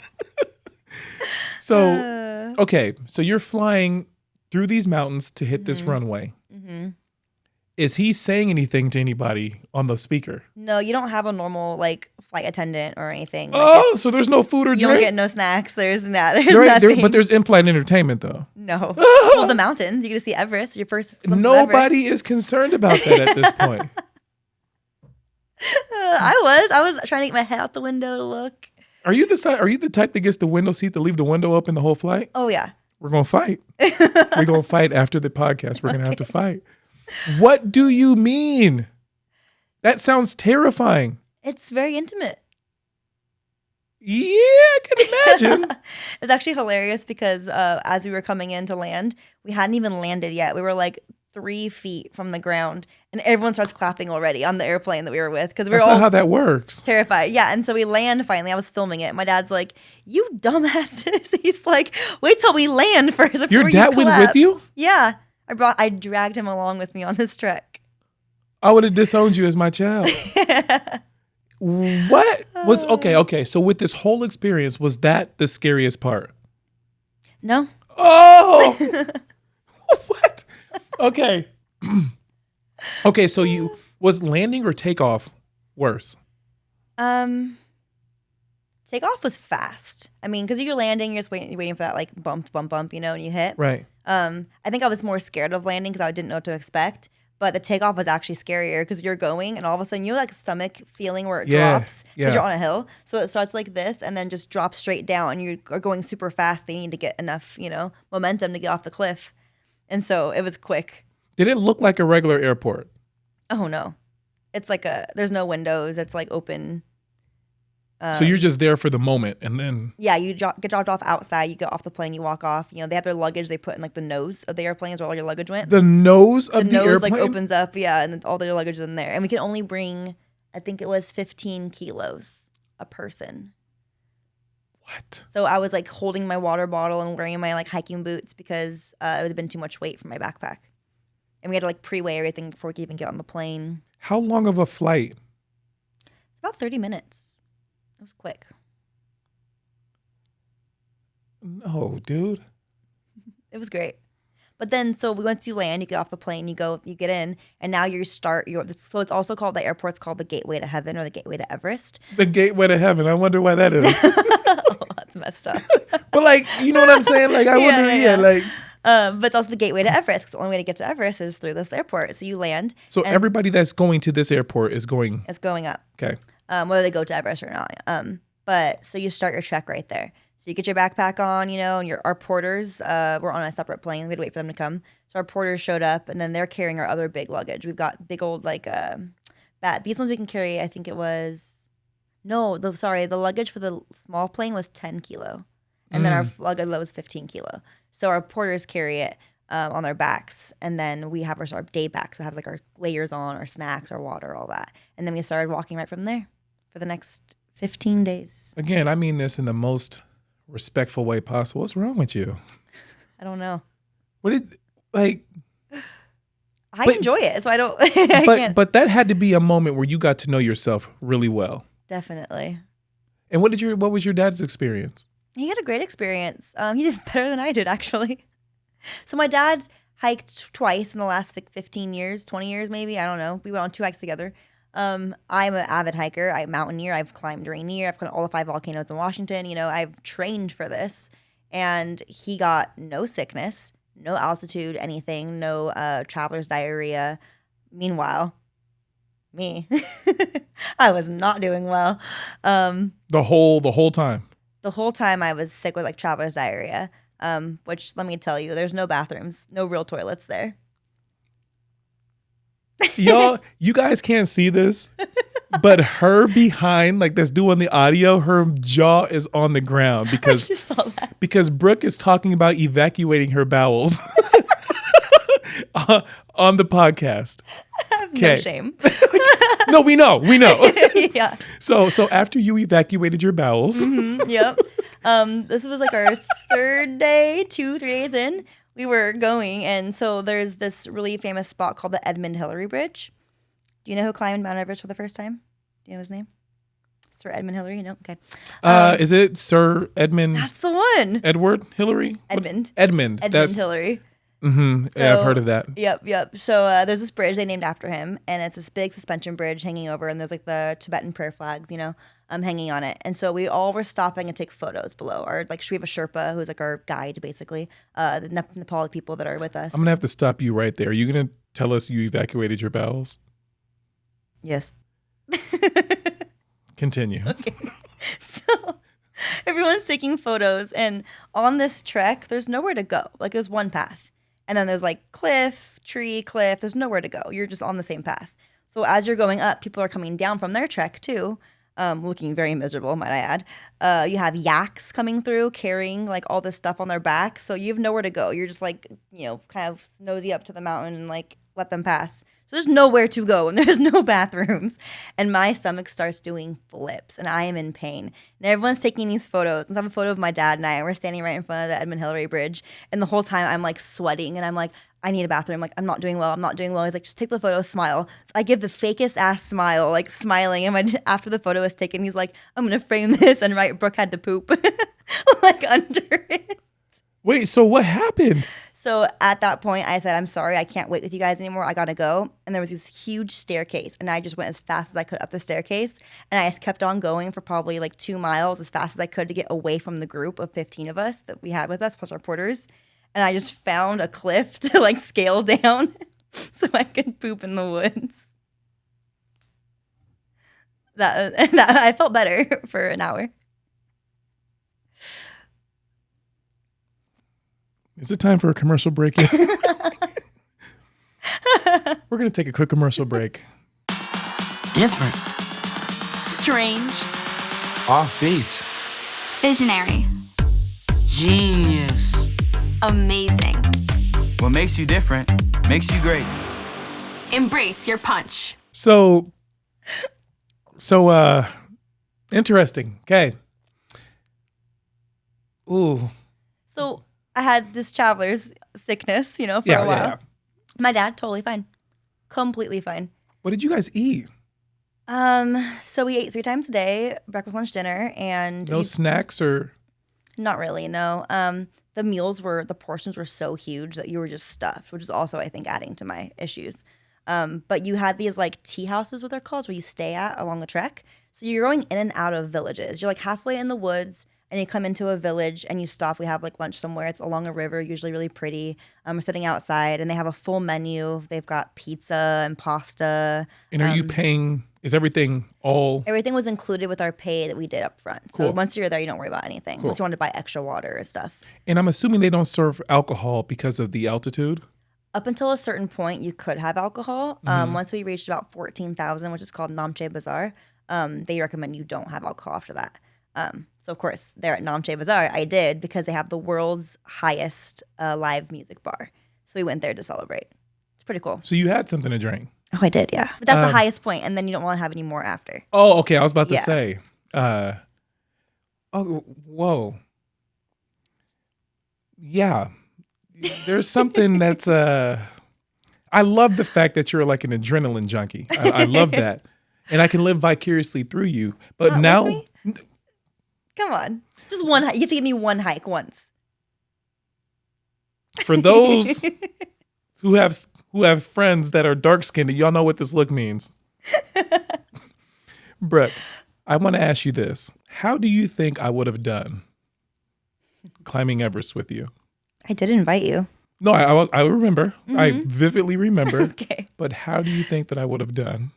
So, okay, so you're flying through these mountains to hit this runway. Is he saying anything to anybody on the speaker? No, you don't have a normal like flight attendant or anything. Like, Oh, so there's no food or you drink? don't get no snacks. There's nothing. But there's in-flight entertainment though. No. Well, the mountains. You get to see Everest. Your first glimpse of Nobody is concerned about that at this point. I was trying to get my head out the window to look. Are you the type that gets the window seat to leave the window open the whole flight? Oh yeah. We're gonna fight. We're gonna fight after the podcast. We're gonna have to fight. What do you mean? That sounds terrifying. It's very intimate. Yeah, I can imagine. It's actually hilarious because as we were coming in to land, we hadn't even landed yet. We were like 3 feet from the ground, and everyone starts clapping already on the airplane that we were with because we were That's all not how that works. terrified. Yeah, and so we land finally. I was filming it. My dad's like, "You dumbasses!" He's like, "Wait till we land first before Your you dad went clap." with you? Yeah, I dragged him along with me on this trek. I would have disowned you as my child. What was okay? So with this whole experience, was that the scariest part? No. Oh, what? Okay. Okay, so was landing or takeoff worse? Takeoff was fast. I mean, because you're landing, you're just waiting for that like bump, you know, and you hit. Right. I think I was more scared of landing because I didn't know what to expect. But the takeoff was actually scarier because you're going and all of a sudden you know like stomach feeling where it drops because you're on a hill. So it starts like this and then just drops straight down and you are going super fast. They need to get enough, momentum to get off the cliff. And so it was quick. Did it look like a regular airport? Oh no. It's like there's no windows. It's like open. So you're just there for the moment and then... Yeah, you get dropped off outside. You get off the plane. You walk off. They have their luggage they put in like the nose of the airplanes where all your luggage went. The nose of the nose airplane? like opens up, yeah, and then all their luggage is in there. And we can only bring, I think it was 15 kilos a person. What? So I was like holding my water bottle and wearing my like hiking boots because it would have been too much weight for my backpack. And we had to like pre-weigh everything before we could even get on the plane. How long of a flight? It's about 30 minutes. It was quick. No, dude. It was great. But then, so once you land, you get off the plane, you get in, and now so it's also called, the airport's called the Gateway to Heaven or the Gateway to Everest. The gateway to heaven. I wonder why that is. Oh, that's messed up. But like, you know what I'm saying? Like, I wonder, like... But it's also the gateway to Everest because the only way to get to Everest is through this airport. So you land. So everybody that's going to this airport is going... It's going up. Okay. Whether they go to Everest or not. But so you start your trek right there. So you get your backpack on, and our porters were on a separate plane. We had to wait for them to come. So our porters showed up, and then they're carrying our other big luggage. We've got big old these ones we can carry. I think it was the luggage for the small plane was 10 kilo, and then our luggage was 15 kilo. So our porters carry it on their backs, and then we have our day packs. So have like our layers on, our snacks, our water, all that, and then we started walking right from there for the next 15 days. Again, I mean this in the most respectful way possible. What's wrong with you? I don't know. What did like? I enjoy it, so I don't. I can't. But that had to be a moment where you got to know yourself really well. Definitely. And what was your dad's experience? He had a great experience. He did better than I did, actually. So my dad's hiked twice in the last like 15 years, 20 years maybe. I don't know. We went on 2 hikes together. I'm an avid hiker. I mountaineer. I've climbed Rainier. I've climbed all the 5 volcanoes in Washington. You know, I've trained for this. And he got no sickness, no altitude, anything, no traveler's diarrhea. Meanwhile, me, I was not doing well. The whole time. The whole time I was sick with like traveler's diarrhea, which let me tell you, there's no bathrooms, no real toilets there. Y'all, you guys can't see this, but her behind, like that's doing the audio, her jaw is on the ground I because just saw that. because Brooke is talking about evacuating her bowels on the podcast. I have no shame. No, we know. Yeah. So after you evacuated your bowels, Yep. This was like our 3rd day, 2-3 days in. We were going, and so there's this really famous spot called the Edmund Hillary Bridge. Do you know who climbed Mount Everest for the first time? Do you know his name? Sir Edmund Hillary? No? Okay. is it Sir Edmund That's the one. Edward Hillary? Edmund. Edmund. Edmund Hillary. Mm-hmm. Yeah, I've heard of that. Yep. So there's this bridge they named after him, and it's this big suspension bridge hanging over, and there's like the Tibetan prayer flags, hanging on it. And so we all were stopping and take photos below. We have a Sherpa, who's like our guide, basically, the Nepali people that are with us. I'm gonna have to stop you right there. Are you gonna tell us you evacuated your bowels? Yes. Continue. Okay. So everyone's taking photos, and on this trek, there's nowhere to go. Like there's one path, and then there's like cliff, tree, cliff. There's nowhere to go. You're just on the same path. So as you're going up, people are coming down from their trek too, looking very miserable, might I add. You have yaks coming through, carrying like all this stuff on their back. So you have nowhere to go. You're just like, kind of nosy up to the mountain and like let them pass. So there's nowhere to go, and there's no bathrooms. And my stomach starts doing flips, and I am in pain. And everyone's taking these photos. And so I have a photo of my dad and I, and we're standing right in front of the Edmund Hillary Bridge. And the whole time I'm like sweating, and I'm like, I need a bathroom. Like, I'm not doing well. He's like, just take the photo, smile. So I give the fakest ass smile, like smiling. And after the photo is taken, he's like, I'm going to frame this and write Brooke had to poop like under it. Wait, so what happened? So at that point, I said, I'm sorry, I can't wait with you guys anymore. I got to go. And there was this huge staircase. And I just went as fast as I could up the staircase. And I just kept on going for probably like 2 miles as fast as I could to get away from the group of 15 of us that we had with us, plus our porters. And I just found a cliff to like scale down so I could poop in the woods. That I felt better for an hour. Is it time for a commercial break yet? We're going to take a quick commercial break. Different. Strange. Offbeat. Visionary. Genius. Amazing. What makes you different makes you great. Embrace your punch. So interesting. Okay. Ooh. So I had this traveler's sickness, for a while. Yeah. My dad, totally fine. Completely fine. What did you guys eat? So we ate 3 times a day, breakfast, lunch, dinner, and No snacks or? not really, no. The portions were so huge that you were just stuffed, which is also, I think, adding to my issues. But you had these like tea houses, what they're called, where you stay at along the trek. So you're going in and out of villages. You're like halfway in the woods, and you come into a village and you stop. We have like lunch somewhere. It's along a river, usually really pretty. We're sitting outside, and they have a full menu. They've got pizza and pasta. And are you paying? Is everything all? Everything was included with our pay that we did up front. So Cool. once you're there, you don't worry about anything. Cool. Unless you want to buy extra water or stuff. And I'm assuming they don't serve alcohol because of the altitude. Up until a certain point, you could have alcohol. Once we reached about 14,000, which is called Namche Bazaar, they recommend you don't have alcohol after that. So, of course, there at Namche Bazaar, I did because they have the world's highest live music bar. So we went there to celebrate. It's pretty cool. So you had something to drink. Oh, I did, yeah. But that's the highest point, and then you don't want to have any more after. Oh, okay. I was about to Yeah. say. Uh, oh, whoa. Yeah. There's something that's, I love the fact that you're like an adrenaline junkie. I love that. And I can live vicariously through you. But Not now, with me? Come on. Just one hike. You have to give me one hike once. for those who have friends that are dark skinned, y'all know what this look means. Brooke, I want to ask you this. How do you think I would have done climbing Everest with you? I did invite you. No, I remember. I vividly remember. Okay. But how do you think that I would have done?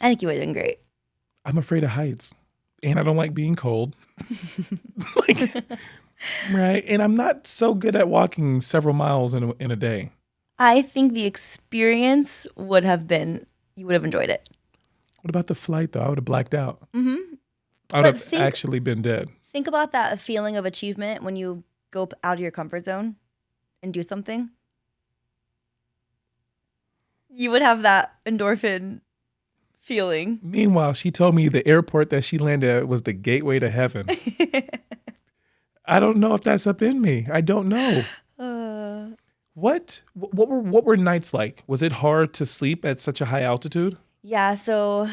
I think you would have done great. I'm afraid of heights. And I don't like being cold. Like, right? And I'm not so good at walking several miles in a day. I think the experience would have been, you would have enjoyed it. What about the flight, though? I would have blacked out. Mm-hmm. I would But have actually been dead. Think about that feeling of achievement when you go out of your comfort zone and do something. You would have that endorphin feeling. Meanwhile, she told me the airport that she landed at was the gateway to heaven. I don't know if that's up in me. I don't know. What were nights like? Was it hard to sleep at such a high altitude? Yeah, so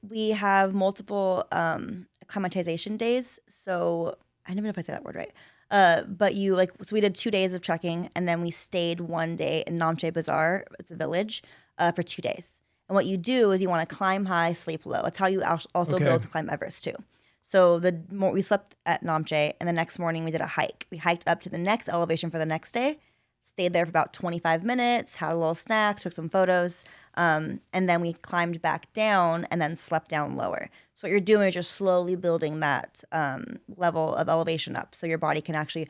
we have multiple acclimatization days. So I don't even know if I said that word right. But so we did 2 days of trekking, and then we stayed one day in Namche Bazaar. It's a village for 2 days. And what you do is you want to climb high, sleep low. It's how you also build to climb Everest too. So we slept at Namche, and the next morning we did a hike. We hiked up to the next elevation for the next day, stayed there for about 25 minutes, had a little snack, took some photos, and then we climbed back down and then slept down lower. So what you're doing is just slowly building that level of elevation up, so your body can actually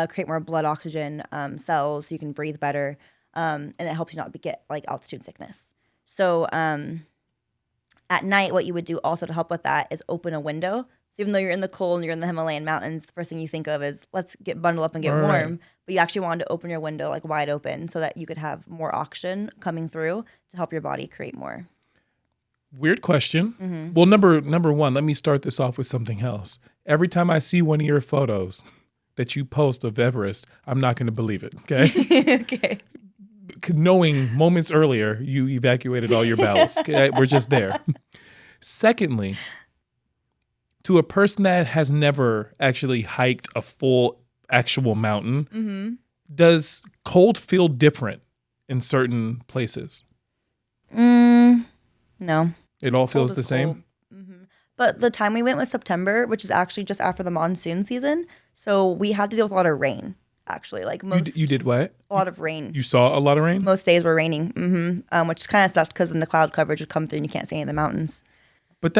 create more blood oxygen cells, so you can breathe better, and it helps you not get like altitude sickness. So at night, what you would do also to help with that is open a window. So even though you're in the cold and you're in the Himalayan mountains, the first thing you think of is let's get bundled up and get warm. But you actually wanted to open your window like wide open so that you could have more oxygen coming through to help your body create more. Weird question. Well, number one, let me start this off with something else. Every time I see one of your photos that you post of Everest, I'm not going to believe it. Okay. Okay. Knowing moments earlier you evacuated all your bowels. Okay? We're just there. Secondly, to a person that has never actually hiked a full actual mountain, does cold feel different in certain places? No. It all feels Cold the is same? cold. But the time we went was September, which is actually just after the monsoon season. So we had to deal with a lot of rain, actually. Like You did what? a lot of rain. You saw a lot of rain? Most days were raining, which kind of sucked because then the cloud coverage would come through and you can't see any of the mountains. But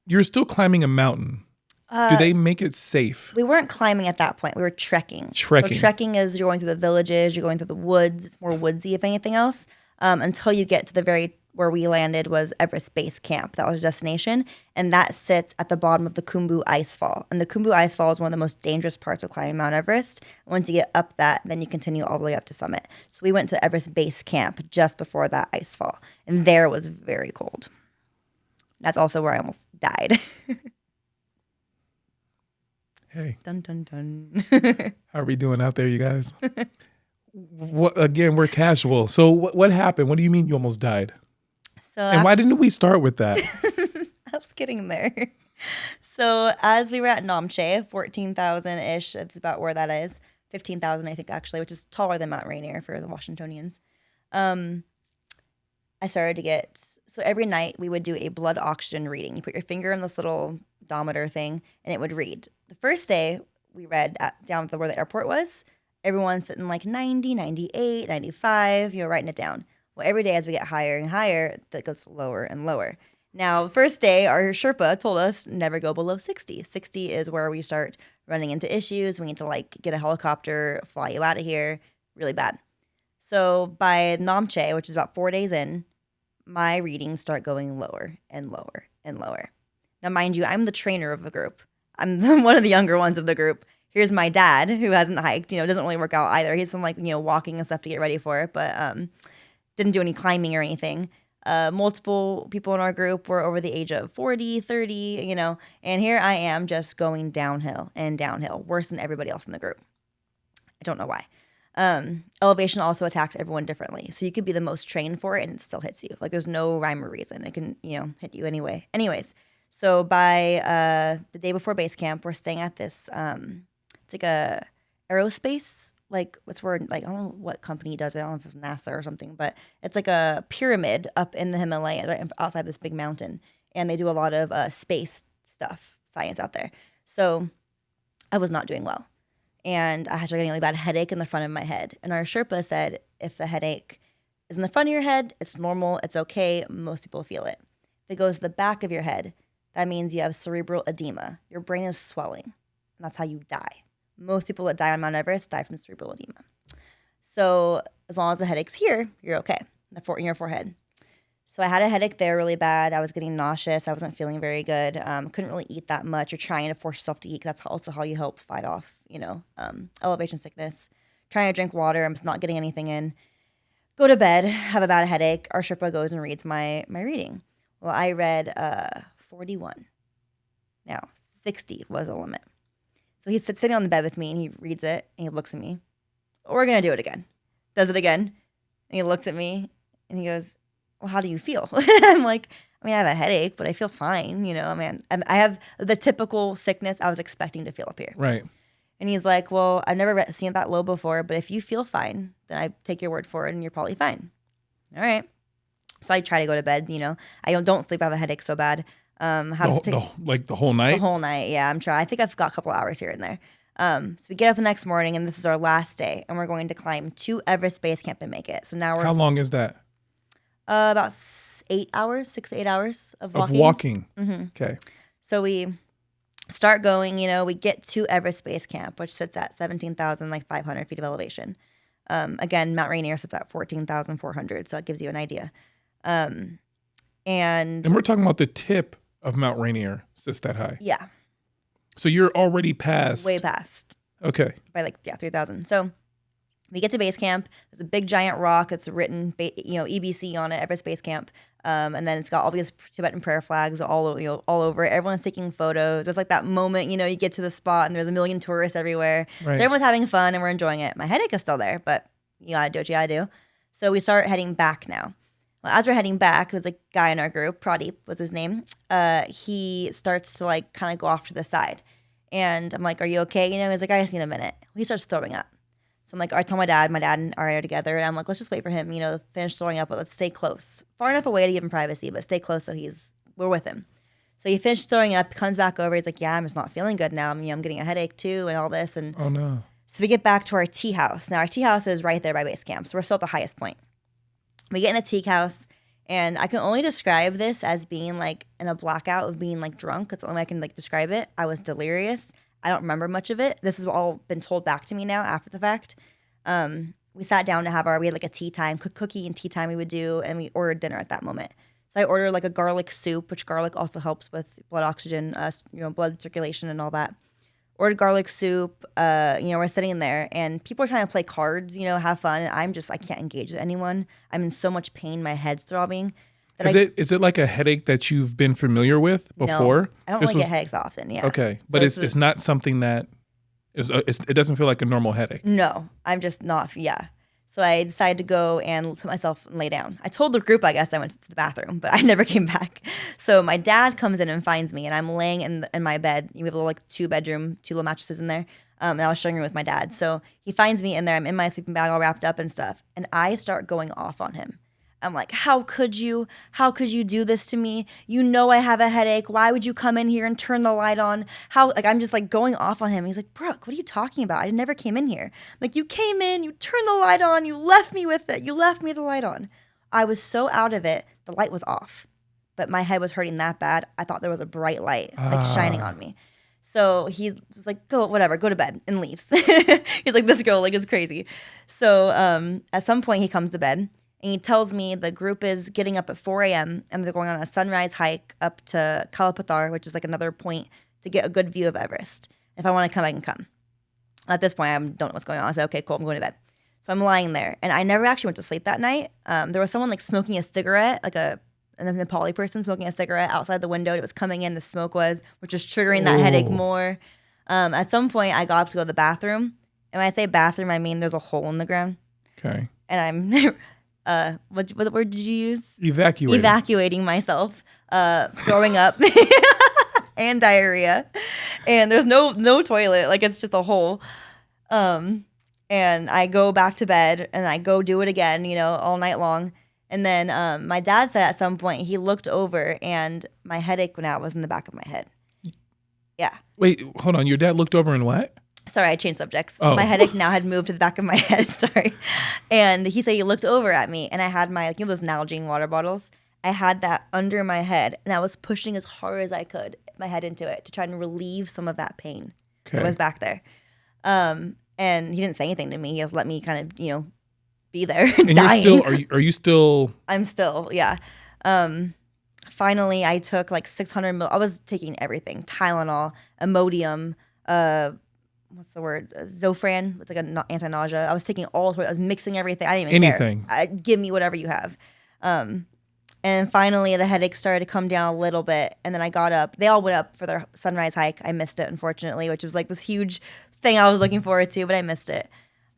you're still climbing a mountain. Do they make it safe? We weren't climbing at that point. We were trekking. Trekking. So trekking is you're going through the villages, you're going through the woods. It's more woodsy, if anything else, until you get to where we landed was Everest Base Camp. That was a destination, and that sits at the bottom of the Khumbu Icefall. And the Khumbu Icefall is one of the most dangerous parts of climbing Mount Everest. Once you get up that, then you continue all the way up to summit. So we went to Everest Base Camp just before that icefall, and there it was very cold. That's also where I almost died. Hey. Dun, dun, dun. How are we doing out there, you guys? Again, we're casual. So what happened? What do you mean you almost died? And why didn't we start with that? I was getting there. So as we were at Namche, 14,000-ish, that's about where that is. 15,000, I think, actually, which is taller than Mount Rainier for the Washingtonians. I started to get... So every night we would do a blood oxygen reading. You put your finger in this little odometer thing, and it would read. The first day we read down where the airport was, everyone's sitting like 90, 98, 95, writing it down. Well, every day as we get higher and higher, that goes lower and lower. Now, first day, our Sherpa told us never go below 60. 60 is where we start running into issues. We need to get a helicopter, fly you out of here, really bad. So by Namche, which is about 4 days in, my readings start going lower and lower and lower. Now, mind you, I'm the trainer of the group. I'm one of the younger ones of the group. Here's my dad, who hasn't hiked, doesn't really work out either. He's some walking and stuff to get ready for it, but didn't do any climbing or anything. Multiple people in our group were over the age of 40, 30, and here I am just going downhill and downhill, worse than everybody else in the group. I don't know why. Elevation also attacks everyone differently. So you could be the most trained for it and it still hits you. Like there's no rhyme or reason. It can, hit you anyway. Anyways, so by the day before base camp, we're staying at this, it's like a aerospace, like what's word, like I don't know what company does it. I don't know if it's NASA or something, but it's like a pyramid up in the Himalayas, right outside this big mountain. And they do a lot of space stuff, science out there. So I was not doing well. And I started getting a really bad headache in the front of my head. And our Sherpa said, if the headache is in the front of your head, it's normal, it's okay, most people feel it. If it goes to the back of your head, that means you have cerebral edema. Your brain is swelling, and that's how you die. Most people that die on Mount Everest die from cerebral edema. So as long as the headache's here, you're okay, in your forehead. So I had a headache there really bad. I was getting nauseous. I wasn't feeling very good. Couldn't really eat that much. You're trying to force yourself to eat. That's also how you help fight off, elevation sickness. Trying to drink water. I'm just not getting anything in. Go to bed. Have a bad headache. Our Sherpa goes and reads my reading. Well, I read 41. Now, 60 was the limit. So he's sitting on the bed with me, and he reads it, and he looks at me. We're going to do it again. Does it again. And he looks at me, and he goes, well, how do you feel? I'm like, I have a headache, but I feel fine. I have the typical sickness I was expecting to feel up here. Right. And he's like, well, I've never seen it that low before, but if you feel fine, then I take your word for it and you're probably fine. All right. So I try to go to bed, I don't sleep. I have a headache so bad. The whole night? The whole night, yeah. I'm trying. I think I've got a couple hours here and there. So we get up the next morning, and this is our last day, and we're going to climb to Everest Base Camp and make it. So now we're... How long is that? About 6 to 8 hours of walking. Of walking. Mm-hmm. Okay. So we start going, we get to Everest Base Camp, which sits at 17,500 feet of elevation. Again, Mount Rainier sits at 14,400, so it gives you an idea. And we're talking about the tip of Mount Rainier sits that high. Yeah. So you're already past. Way past. Okay. By 3,000. So we get to base camp. There's a big giant rock that's written, EBC on it, Everest Base Camp. And then it's got all these Tibetan prayer flags all over it. Everyone's taking photos. There's like that moment, you get to the spot and there's a million tourists everywhere. Right. So everyone's having fun and we're enjoying it. My headache is still there, but you gotta do what you gotta do. So we start heading back now. Well, as we're heading back, there was a guy in our group, Pradeep was his name. He starts to kind of go off to the side. And I'm like, are you okay? He's like, I just need a minute. He starts throwing up. So I'm like, I tell my dad and I are together. And I'm like, let's just wait for him, to finish throwing up, but let's stay close. Far enough away to give him privacy, but stay close so we're with him. So he finished throwing up, comes back over. He's like, yeah, I'm just not feeling good now. I'm getting a headache too and all this. And oh, no. So we get back to our tea house. Now our tea house is right there by base camp. So we're still at the highest point. We get in the tea house and I can only describe this as being in a blackout of being drunk. That's the only way I can describe it. I was delirious. I don't remember much of it. This has all been told back to me now after the fact. We sat down to we had a tea time, cookie and tea time we would do, and we ordered dinner at that moment. So I ordered a garlic soup, which garlic also helps with blood oxygen, blood circulation and all that. Ordered garlic soup, we're sitting there and people are trying to play cards, have fun. And I can't engage with anyone. I'm in so much pain. My head's throbbing. Is it like a headache that you've been familiar with before? No, I don't really get headaches often. Yeah. Okay. But it's not something that it doesn't feel like a normal headache. No, I'm just not. Yeah. So I decided to go and put myself and lay down. I told the group, I guess, I went to the bathroom, but I never came back. So my dad comes in and finds me, and I'm laying in my bed. We have a little 2-bedroom, 2 little mattresses in there. And I was sharing it with my dad. So he finds me in there. I'm in my sleeping bag all wrapped up and stuff. And I start going off on him. I'm like, how could you? How could you do this to me? I have a headache. Why would you come in here and turn the light on? I'm just going off on him. He's like, Brooke, what are you talking about? I never came in here. You came in, you turned the light on, you left me with it. You left me the light on. I was so out of it. The light was off, but my head was hurting that bad. I thought there was a bright light shining on me. So he was like, go to bed, and leaves. He's like, this girl is crazy. So at some point he comes to bed. And he tells me the group is getting up at 4 a.m. and they're going on a sunrise hike up to Kalapathar, which is another point to get a good view of Everest. If I want to come, I can come. At this point, I don't know what's going on. I said, okay, cool, I'm going to bed. So I'm lying there, and I never actually went to sleep that night. There was someone like smoking a cigarette, like a Nepali person smoking a cigarette outside the window. It was coming in, the smoke was, which was triggering that headache more. At some point, I got up to go to the bathroom. And when I say bathroom, I mean there's a hole in the ground. Okay. And I'm, what word did you use? Evacuating myself, throwing up, and diarrhea. And there's no toilet. Like, it's just a hole. And I go back to bed, and I go do it again, all night long. And then my dad said at some point, he looked over, and my headache now was in the back of my head. Yeah. Wait, hold on. Your dad looked over and what? Sorry, I changed subjects. Oh. My headache now had moved to the back of my head. Sorry. And he said he looked over at me, and I had my, those Nalgene water bottles. I had that under my head, and I was pushing as hard as I could, my head into it, to try and relieve some of that pain that was back there. And he didn't say anything to me. He just let me kind of, be there. And dying. you're still, are you still? I'm still, yeah. Finally, I took like 600 mil. I was taking everything: Tylenol, Imodium, what's the word? Zofran. It's like an anti-nausea. I was taking all. I was mixing everything. I didn't even care. Give me whatever you have. And finally, the headache started to come down a little bit, and then I got up. They all went up for their sunrise hike. I missed it, unfortunately, which was like this huge thing I was looking forward to, but I missed it.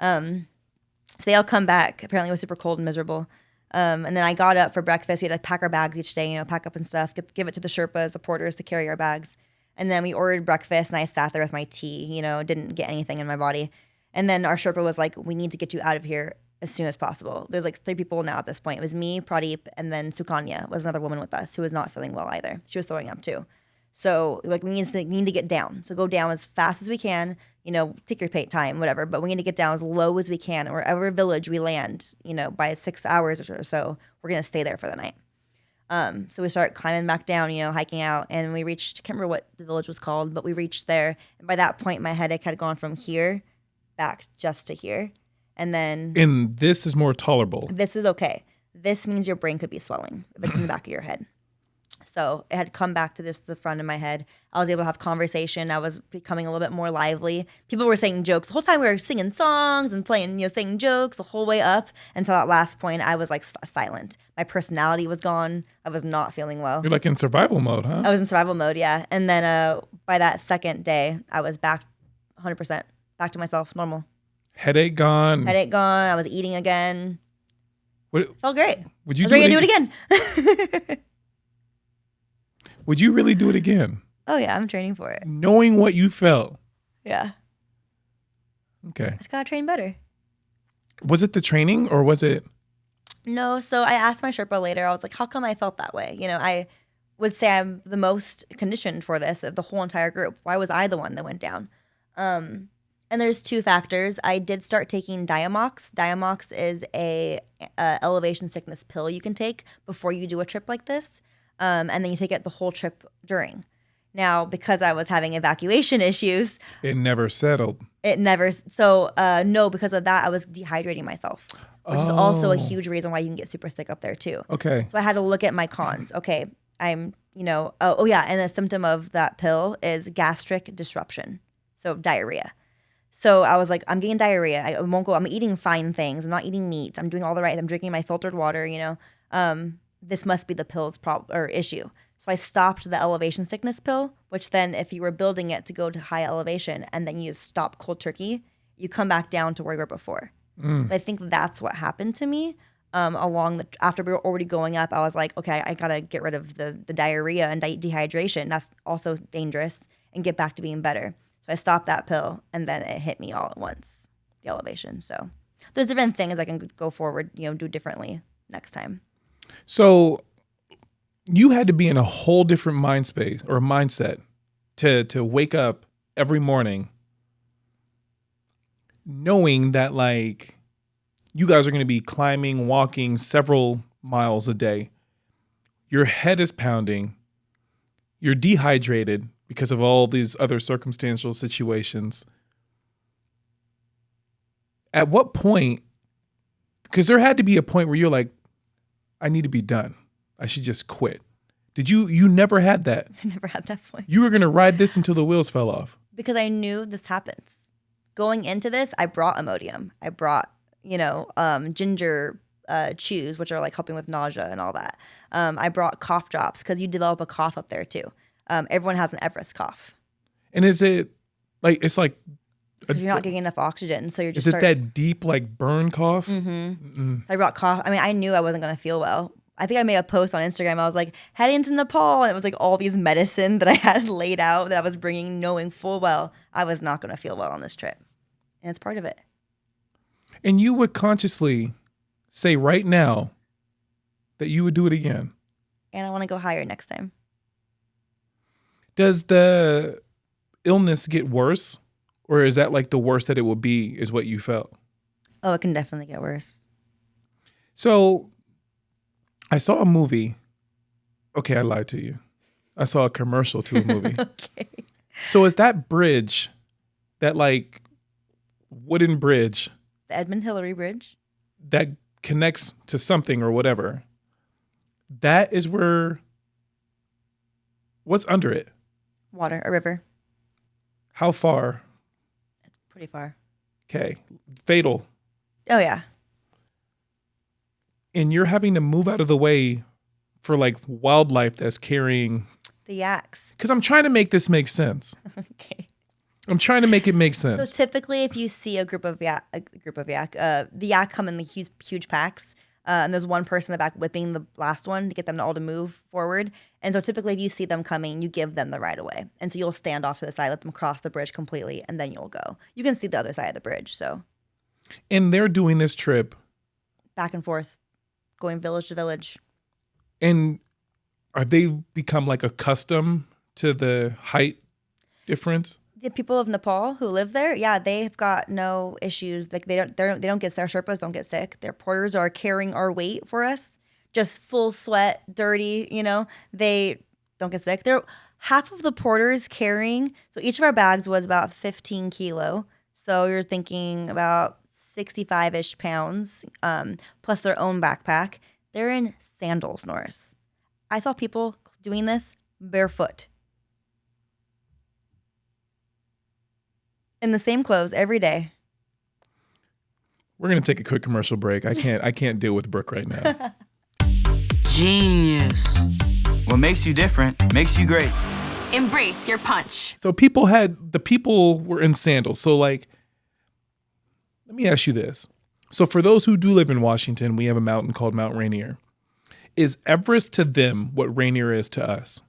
So they all come back. Apparently, it was super cold and miserable. And then I got up for breakfast. We had to pack our bags each day, pack up and stuff, give it to the Sherpas, the porters, to carry our bags. And then we ordered breakfast, and I sat there with my tea, didn't get anything in my body. And then our Sherpa was like, we need to get you out of here as soon as possible. There's like 3 people now at this point. It was me, Pradeep, and then Sukanya was another woman with us who was not feeling well either. She was throwing up too. So like we need to get down. So go down as fast as we can, take your time, whatever. But we need to get down as low as we can. And wherever village we land, by 6 hours or so, we're going to stay there for the night. So we start climbing back down, hiking out. And we reached, I can't remember what the village was called, but we reached there. And by that point, my headache had gone from here back just to here. And then... And this is more tolerable. This is okay. This means your brain could be swelling if it's in the back of your head. So it had come back to the front of my head. I was able to have conversation. I was becoming a little bit more lively. People were saying jokes. The whole time we were singing songs and playing, saying jokes the whole way up until that last point I was like silent. My personality was gone. I was not feeling well. You're like in survival mode, huh? I was in survival mode, yeah. And then by that second day, I was back 100%, back to myself, normal. Headache gone. I was eating again. Felt great. Would you I was ready to do it again. Would you really do it again? Oh, yeah. I'm training for it. Knowing what you felt. Yeah. Okay. I just got to train better. Was it the training or was it? No. So I asked my Sherpa later. I was like, how come I felt that way? I would say I'm the most conditioned for this of the whole entire group. Why was I the one that went down? And there's 2 factors. I did start taking Diamox. Diamox is a elevation sickness pill you can take before you do a trip like this. And then you take it the whole trip during. Now, because I was having evacuation issues. It never settled. So, no, because of that, I was dehydrating myself, which is also a huge reason why you can get super sick up there too. Okay. So I had to look at my cons. Okay, I'm, oh yeah, and the symptom of that pill is gastric disruption, so diarrhea. So I was like, I'm getting diarrhea. I won't go. I'm eating fine things. I'm not eating meat. I'm doing all the right. I'm drinking my filtered water, this must be the pill's issue. So I stopped the elevation sickness pill, which then if you were building it to go to high elevation and then you stop cold turkey, you come back down to where you were before. So I think that's what happened to me. After we were already going up, I was like, okay, I gotta get rid of the diarrhea and dehydration. That's also dangerous, and get back to being better. So I stopped that pill, and then it hit me all at once, the elevation. So there's different things I can go forward, do differently next time. So you had to be in a whole different mind space or mindset to wake up every morning knowing that like you guys are going to be climbing, walking several miles a day. Your head is pounding. You're dehydrated because of all these other circumstantial situations. At what point, because there had to be a point where you're like, I need to be done. I should just quit. Did you never had that? I never had that point. You were going to ride this until the wheels fell off. Because I knew this happens. Going into this, I brought Imodium. I brought ginger chews, which are like helping with nausea and all that. I brought cough drops because you develop a cough up there too. Everyone has an Everest cough. And is it like it's like Because you're not getting enough oxygen, so you're just. Is it that deep like burn cough? Mm-hmm. So I brought cough. I mean, I knew I wasn't gonna feel well. I think I made a post on Instagram. I was like, heading to Nepal, and it was like all these medicine that I had laid out that I was bringing, knowing full well I was not gonna feel well on this trip, and it's part of it. And you would consciously say right now that you would do it again. And I want to go higher next time. Does the illness get worse? Or is that like the worst that it will be is what you felt? Oh, it can definitely get worse. So I saw a movie. Okay, I lied to you. I saw a commercial to a movie. Okay. So is that bridge, that like wooden bridge, The Edmund Hillary Bridge? that connects to something or whatever, that is where, what's under it? Water, a river. How far? Pretty far. Okay. Fatal. Oh, yeah. And you're having to move out of the way for like wildlife that's carrying. The yaks. Because I'm trying to make this make sense. Okay. I'm trying to make it make So sense. typically, if you see a group of yak, the yak come in the huge packs, and there's one person in the back whipping the last one to get them all to move forward. And so typically, if you see them coming, you give them the right of way, and so you'll stand off to the side, let them cross the bridge completely, and then you'll go. You can see the other side of the bridge, so And they're doing this trip. back and forth, going village to village. And are they become like accustomed to the height difference? The people of Nepal who live there, yeah, they've got no issues. Like they don't get their Sherpas don't get sick. Their porters are carrying our weight for us, just full sweat, dirty. They don't get sick. They're half of the porters carrying. So each of our bags was about 15 kilo. So you're thinking about 65-ish pounds, plus their own backpack. They're in sandals, Norris. I saw people doing this barefoot. In the same clothes every day. We're gonna take a quick commercial break. I can't deal with Brooke right now. Genius. What makes you different makes you great. Embrace your punch. So the people were in sandals. So like, let me ask you this. So for those who do live in Washington, we have a mountain called Mount Rainier. Is Everest to them what Rainier is to us?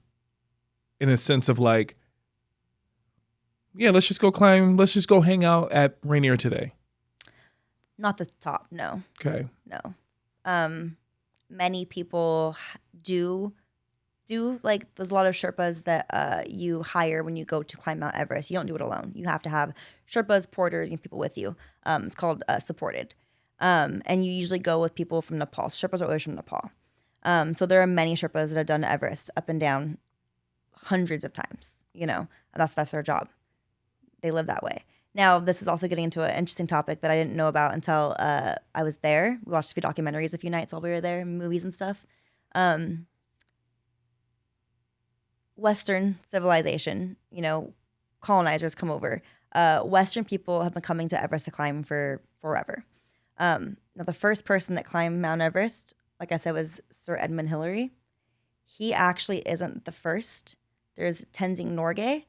In a sense of like, yeah, let's just go climb. Let's just go hang out at Rainier today. Not the top, no. Okay. No. Many people do like there's a lot of Sherpas that you hire when you go to climb Mount Everest. You don't do it alone. You have to have Sherpas, porters, and people with you. It's called supported. And you usually go with people from Nepal. Sherpas are always from Nepal. So there are many Sherpas that have done Everest up and down hundreds of times. That's their job. They live that way. Now, this is also getting into an interesting topic that I didn't know about until I was there. We watched a few documentaries a few nights while we were there, movies and stuff. Western civilization, colonizers come over. Western people have been coming to Everest to climb for forever. Now, the first person that climbed Mount Everest, like I said, was Sir Edmund Hillary. He actually isn't the first. There's Tenzing Norgay.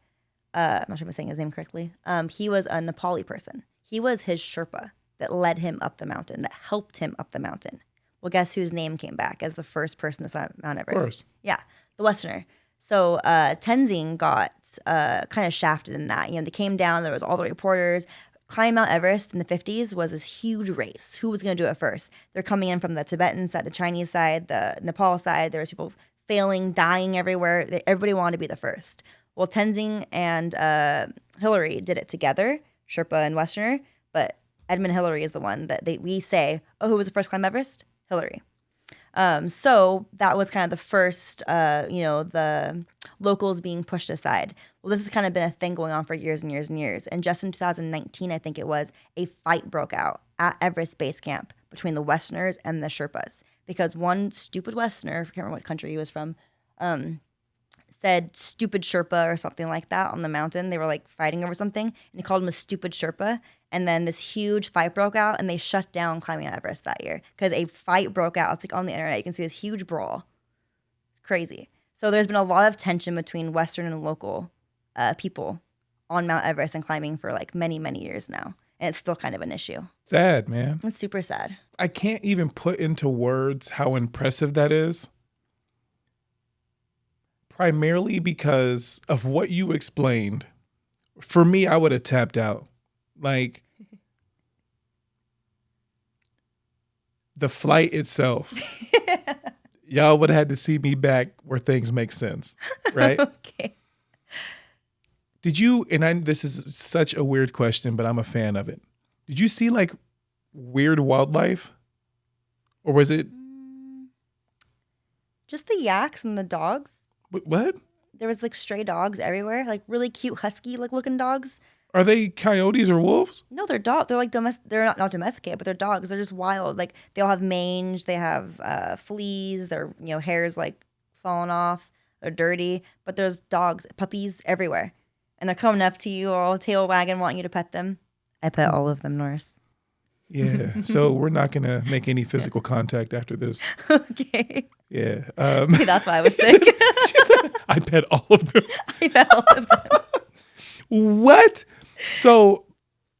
I'm not sure if I'm saying his name correctly. He was a Nepali person. He was his Sherpa that led him up the mountain, that helped him up the mountain. Well, guess whose name came back as the first person to climb Mount Everest? Of course. Yeah, the Westerner. So Tenzing got kind of shafted in that. They came down. There was all the reporters. Climbing Mount Everest in the 50s was this huge race. Who was going to do it first? They're coming in from the Tibetan side, the Chinese side, the Nepal side. There was people failing, dying everywhere. Everybody wanted to be the first. Well, Tenzing and Hillary did it together, Sherpa and Westerner, but Edmund Hillary is the one that we say, oh, who was the first climb Everest? Hillary. So that was kind of the first, the locals being pushed aside. Well, this has kind of been a thing going on for years and years and years. And just in 2019, I think it was, a fight broke out at Everest Base Camp between the Westerners and the Sherpas because one stupid Westerner, I can't remember what country he was from, said stupid Sherpa or something like that on the mountain. They were like fighting over something, and he called him a stupid Sherpa. And then this huge fight broke out, and they shut down climbing Mount Everest that year because a fight broke out. It's like on the internet. You can see this huge brawl. It's crazy. So there's been a lot of tension between Western and local people on Mount Everest and climbing for like many, many years now. And it's still kind of an issue. Sad, man. It's super sad. I can't even put into words how impressive that is. Primarily because of what you explained. For me, I would have tapped out. Like, the flight itself, y'all would have had to see me back where things make sense, right? Okay. Did you, this is such a weird question, but I'm a fan of it. Did you see like weird wildlife? Or was it? Just the yaks and the dogs. What? There was like stray dogs everywhere, like really cute husky like looking dogs. Are they coyotes or wolves? No, they're dogs. They're like they're not domesticated, but they're dogs. They're just wild. Like they all have mange. They have fleas. Their hairs like falling off. They're dirty. But there's dogs, puppies everywhere, and they're coming up to you, all tail wagging, wanting you to pet them. I pet all of them, Norris. Yeah. So we're not gonna make any physical contact after this. Okay. Yeah. That's why I was sick. She said, I pet all of them. I pet all of them. What? So,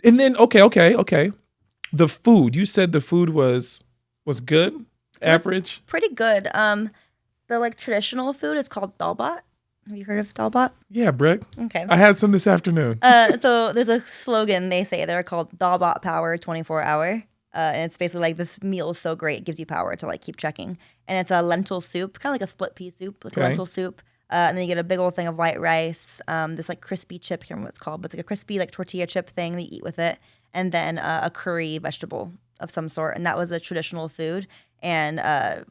and then okay. The food. You said the food was good, average. Pretty good. The like traditional food is called dalbat. Have you heard of dalbat? Yeah, Brooke. Okay. I had some this afternoon. So there's a slogan they say. They're called dalbat power 24-hour. And it's basically like this meal is so great, it gives you power to like keep checking. And it's a lentil soup, kind of like a split pea soup, like a lentil soup. And then you get a big old thing of white rice, this like crispy chip, I can't remember what it's called, but it's like a crispy like tortilla chip thing that you eat with it. And then a curry vegetable of some sort. And that was a traditional food. And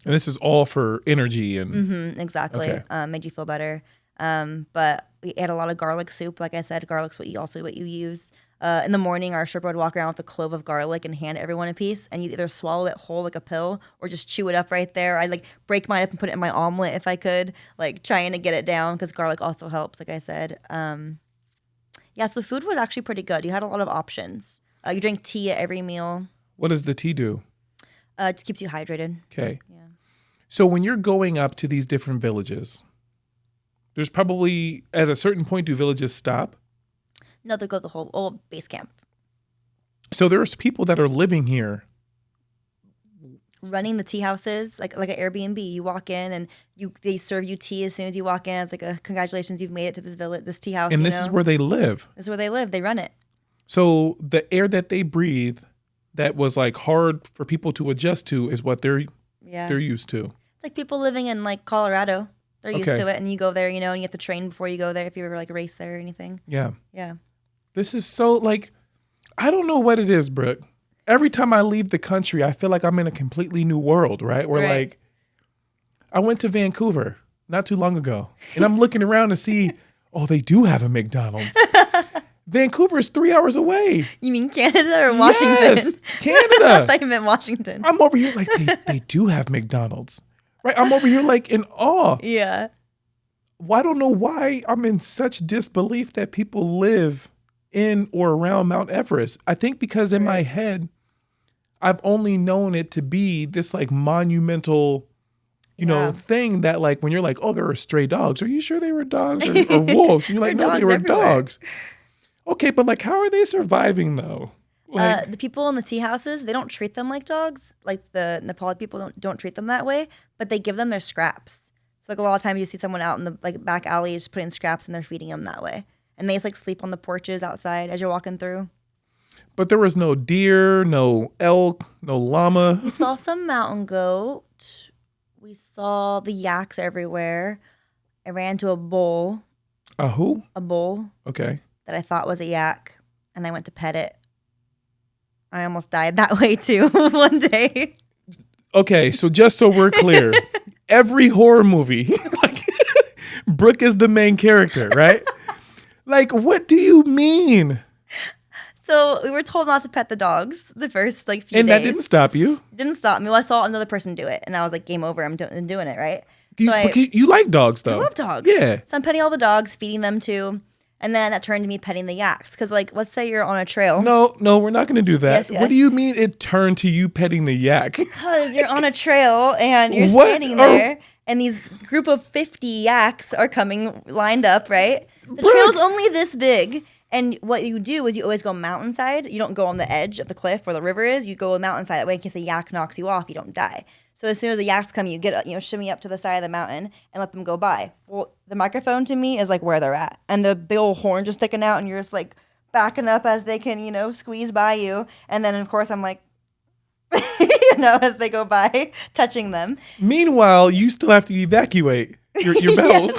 this is all for energy and exactly. Okay. Made you feel better. But we had a lot of garlic soup. Like I said, garlic's what you use. In the morning, our Sherpa would walk around with a clove of garlic and hand everyone a piece, and you either swallow it whole like a pill or just chew it up right there. I'd like break mine up and put it in my omelet if I could, like trying to get it down because garlic also helps, like I said. Yeah, so the food was actually pretty good. You had a lot of options. You drink tea at every meal. What does the tea do? It just keeps you hydrated. Okay. Yeah. So when you're going up to these different villages, there's probably at a certain point, do villages stop? No, they go the whole base camp. So there's people that are living here. Running the tea houses, like an Airbnb. You walk in and they serve you tea as soon as you walk in. It's like a congratulations, you've made it to this village, this tea house. And this is where they live. This is where they live. They run it. So the air that they breathe that was like hard for people to adjust to is what they're used to. It's like people living in like Colorado. They're used Okay. to it, and you go there, and you have to train before you go there if you ever like race there or anything. Yeah. Yeah. This is so like, I don't know what it is, Brooke. Every time I leave the country, I feel like I'm in a completely new world, right? Where Right. like, I went to Vancouver not too long ago, and I'm looking around to see, oh, they do have a McDonald's. Vancouver is 3 hours away. You mean Canada or Washington? Yes, Canada. I thought you meant Washington. I'm over here like, they do have McDonald's, right? I'm over here like in awe. Yeah. Well, I don't know why I'm in such disbelief that people live in or around Mount Everest. I think because in my head, I've only known it to be this like monumental, thing that like when you're like, oh, there are stray dogs. Are you sure they were dogs or wolves? And you're like, There are no, they were dogs everywhere. dogs. Okay, but like, how are they surviving though? Like, The people in the tea houses, they don't treat them like dogs. Like the Nepali people don't treat them that way, but they give them their scraps. So like a lot of times you see someone out in the like back alley just putting scraps and they're feeding them that way. And they just like sleep on the porches outside as you're walking through. but there was no deer, no elk, no llama. We saw some mountain goat. We saw the yaks everywhere. I ran to a bull, A who? Okay. that I thought was a yak, and I went to pet it. I almost died that way too one day. Okay, so just so we're clear, every horror movie, like Brooke is the main character, right? Like, what do you mean? So we were told not to pet the dogs the first like few And days. that didn't stop you. Didn't stop me. Well, I saw another person do it, and I was like, game over. I'm doing it, right? You like dogs, though. I love dogs. Yeah. So I'm petting all the dogs, feeding them too. And then that turned to me petting the yaks. Because, like, let's say you're on a trail. No, we're not going to do that. Yes. What do you mean it turned to you petting the yak? Because you're on a trail and you're What? standing there, and these group of 50 yaks are coming lined up, right? The Brooke. trail's only this big. And what you do is you always go mountainside. You don't go on the edge of the cliff where the river is. You go mountainside. That way, in case a yak knocks you off, you don't die. So as soon as the yaks come, you get shimmy up to the side of the mountain and let them go by. Well, the microphone to me is like where they're at, and the big old horn just sticking out, and you're just like backing up as they can squeeze by you. And then of course I'm like, as they go by, touching them. Meanwhile, you still have to evacuate your bells.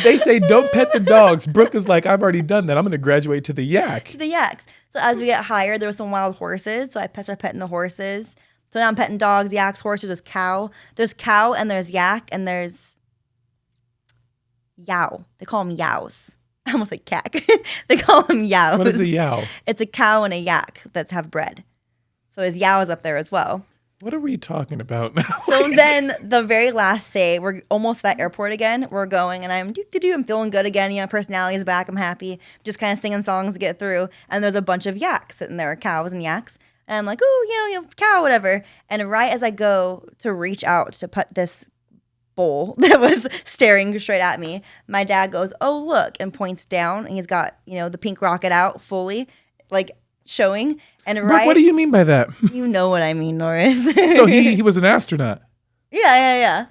They say don't pet the dogs. Brooke is like, I've already done that. I'm going to graduate to the yak. To the yaks. So as we get higher, there were some wild horses. So I started petting the horses. So now I'm petting dogs, yaks, horses. There's cow. There's cow and there's yak and there's yow. They call them yows. I almost like cack. They call them yows. What is a yow? It's a cow and a yak that have bred. So there's yows up there as well. What are we talking about now? So then the very last day, we're almost at that airport again. We're going and I'm feeling good again. Personality is back. I'm happy. Just kind of singing songs to get through. And there's a bunch of yaks sitting there, cows and yaks. And I'm like, ooh, cow, whatever. And right as I go to reach out to put this bull that was staring straight at me, my dad goes, oh, look, and points down. And he's got, the pink rocket out fully, like showing. And Brooke, what do you mean by that? You know what I mean, Norris. So he was an astronaut. Yeah.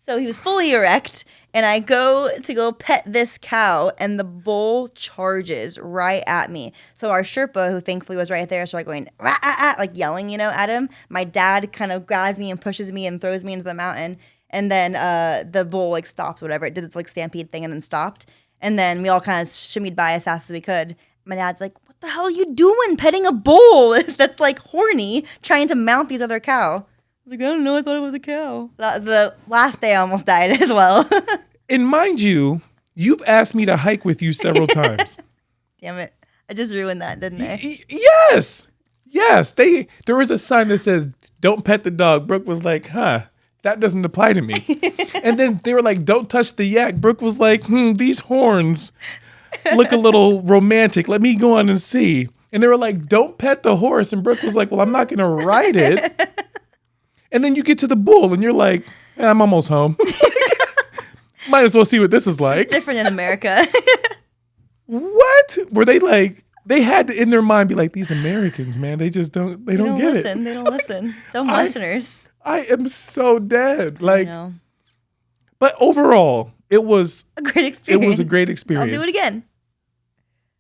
So he was fully erect, and I go pet this cow, and the bull charges right at me. So our Sherpa, who thankfully was right there, started going, ah, ah, ah, like yelling, at him. My dad kind of grabs me and pushes me and throws me into the mountain, and then the bull, stopped, whatever. It did its, stampede thing and then stopped. And then we all kind of shimmied by as fast as we could. My dad's like, what the hell are you doing petting a bull that's, horny, trying to mount these other cow? I was like, I don't know. I thought it was a cow. The last day I almost died as well. And mind you, you've asked me to hike with you several times. Damn it. I just ruined that, didn't I? Yes. There was a sign that says, don't pet the dog. Brooke was like, that doesn't apply to me. And then they were like, don't touch the yak. Brooke was like, these horns look a little romantic. Let me go on and see. And they were like, don't pet the horse. And Brooke was like, well, I'm not going to ride it. And then you get to the bull and you're like, I'm almost home. Might as well see what this is like. It's different in America. What? Were they like, they had to in their mind be like, these Americans, man, they just don't get listen. it. They don't listen. Dumb Westerners. I am so dead. I know. But overall, it was a great experience. It was a great experience. I'll do it again.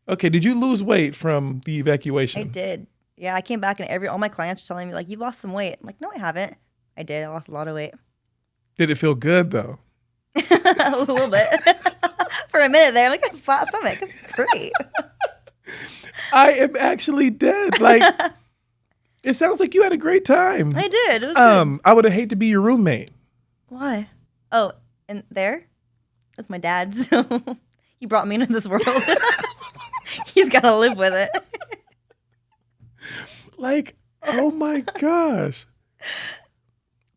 Okay, did you lose weight from the evacuation? I did. Yeah, I came back and all my clients were telling me, you've lost some weight. I'm like, no, I haven't. I did. I lost a lot of weight. Did it feel good, though? A little bit. For a minute there, I'm like, I have a flat stomach. This is great. I am actually dead. It sounds like you had a great time. I did. It was good. I would have hated to be your roommate. Why? Oh, and there? That's my dad. So he brought me into this world. He's got to live with it. Oh my gosh.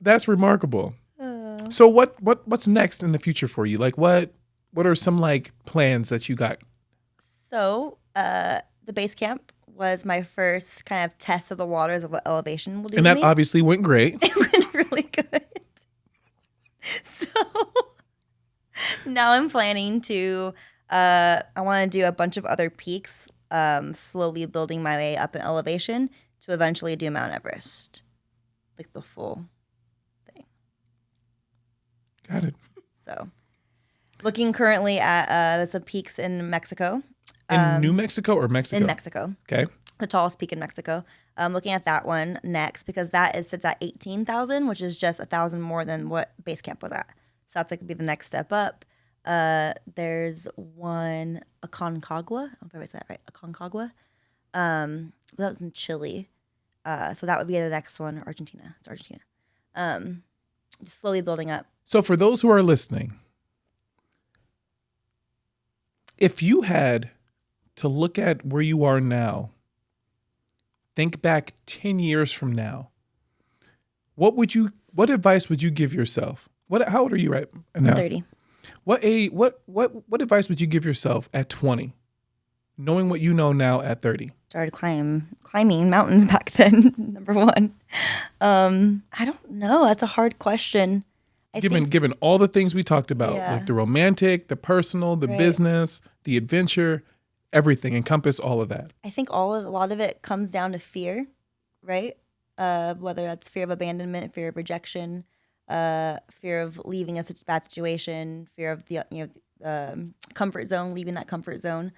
That's remarkable. So what's next in the future for you? What are some plans that you got? So the base camp was my first kind of test of the waters of what elevation will do. And that obviously went great. It went really good. So now I'm planning to, I want to do a bunch of other peaks, slowly building my way up in elevation to eventually do Mount Everest. The full thing. Got it. So looking currently at, there's some peaks in Mexico. In New Mexico or Mexico? In Mexico. Okay. The tallest peak in Mexico. I'm looking at that one next because that sits at 18,000, which is just 1,000 more than what base camp was at. So that's be the next step up. There's one, Aconcagua. I don't know if I said that right. Aconcagua. That was in Chile. So that would be the next one. Argentina. It's Argentina. Just slowly building up. So for those who are listening, if you had to look at where you are now, think back 10 years from now, What advice would you give yourself? How old are you right now? 30. What advice would you give yourself at 20, knowing what you know now at 30? Started climbing mountains back then, number one. I don't know. That's a hard question. Given all the things we talked about, Yeah. like the romantic, the personal, the Right. business, the adventure, everything, encompass all of that. I think a lot of it comes down to fear, right? Whether that's fear of abandonment, fear of rejection, fear of leaving a bad situation, fear of the comfort zone, leaving that comfort zone.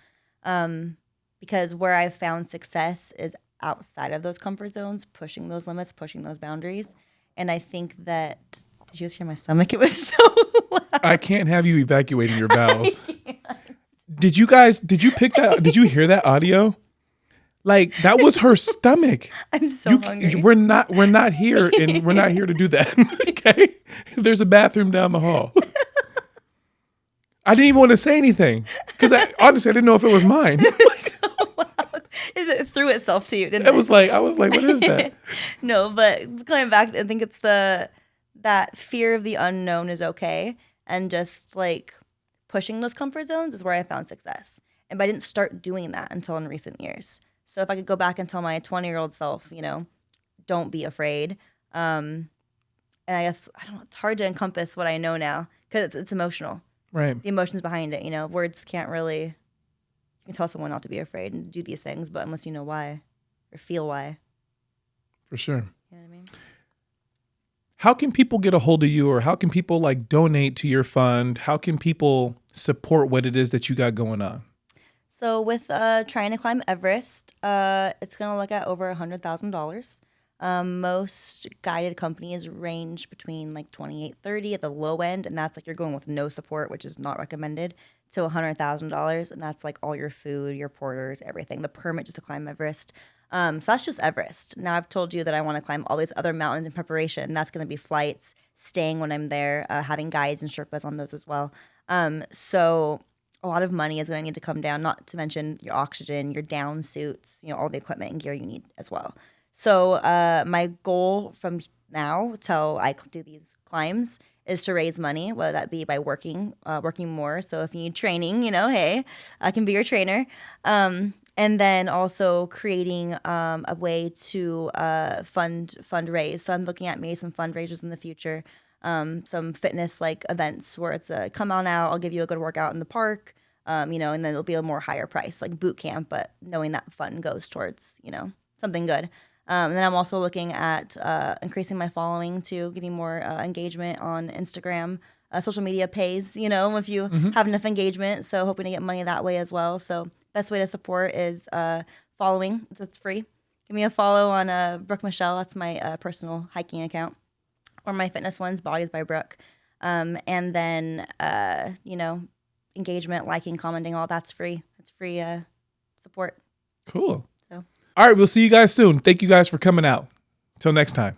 Because where I've found success is outside of those comfort zones, pushing those limits, pushing those boundaries. And I think that, did you just hear my stomach? It was so loud. I can't have you evacuating your bowels. Did you pick that? Did you hear that audio? Like that was her stomach. I'm so hungry. We're not here, and we're not here to do that. Okay, there's a bathroom down the hall. I didn't even want to say anything because honestly I didn't know if it was mine. So loud. It threw itself to you, didn't it? I was like, what is that? No, but coming back, I think it's that fear of the unknown is okay, and just like pushing those comfort zones is where I found success. But I didn't start doing that until in recent years. So if I could go back and tell my 20-year-old self, don't be afraid. And I guess I don't know. It's hard to encompass what I know now because it's emotional. Right. The emotions behind it. Words can't really. You can tell someone not to be afraid and do these things, but unless you know why or feel why. For sure. You know what I mean? How can people get a hold of you, or how can people like donate to your fund? How can people support what it is that you got going on? So with trying to climb Everest, it's going to look at over $100,000. Most guided companies range between like $28,000-$30,000 at the low end, and that's like you're going with no support, which is not recommended, to $100,000, and that's like all your food, your porters, everything, the permit just to climb Everest. So that's just Everest. Now I've told you that I want to climb all these other mountains in preparation. And that's going to be flights, staying when I'm there, having guides and Sherpas on those as well. So a lot of money is going to need to come down, not to mention your oxygen, your down suits, all the equipment and gear you need as well. So my goal from now till I do these climbs is to raise money, whether that be by working more. So if you need training, hey, I can be your trainer. And then also creating a way to fundraise. So I'm looking at maybe some fundraisers in the future, some fitness like events where it's come on out, I'll give you a good workout in the park, and then it'll be a more higher price, like boot camp, but knowing that fund goes towards, something good. And then I'm also looking at increasing my following too, getting more engagement on Instagram. Social media pays, if you have enough engagement. So hoping to get money that way as well. So best way to support is following. It's free. Give me a follow on Brooke Michelle. That's my personal hiking account. Or my fitness one's Bodies by Brooke. And then, engagement, liking, commenting, all that's free. It's free support. Cool. So. All right, we'll see you guys soon. Thank you guys for coming out. Till next time.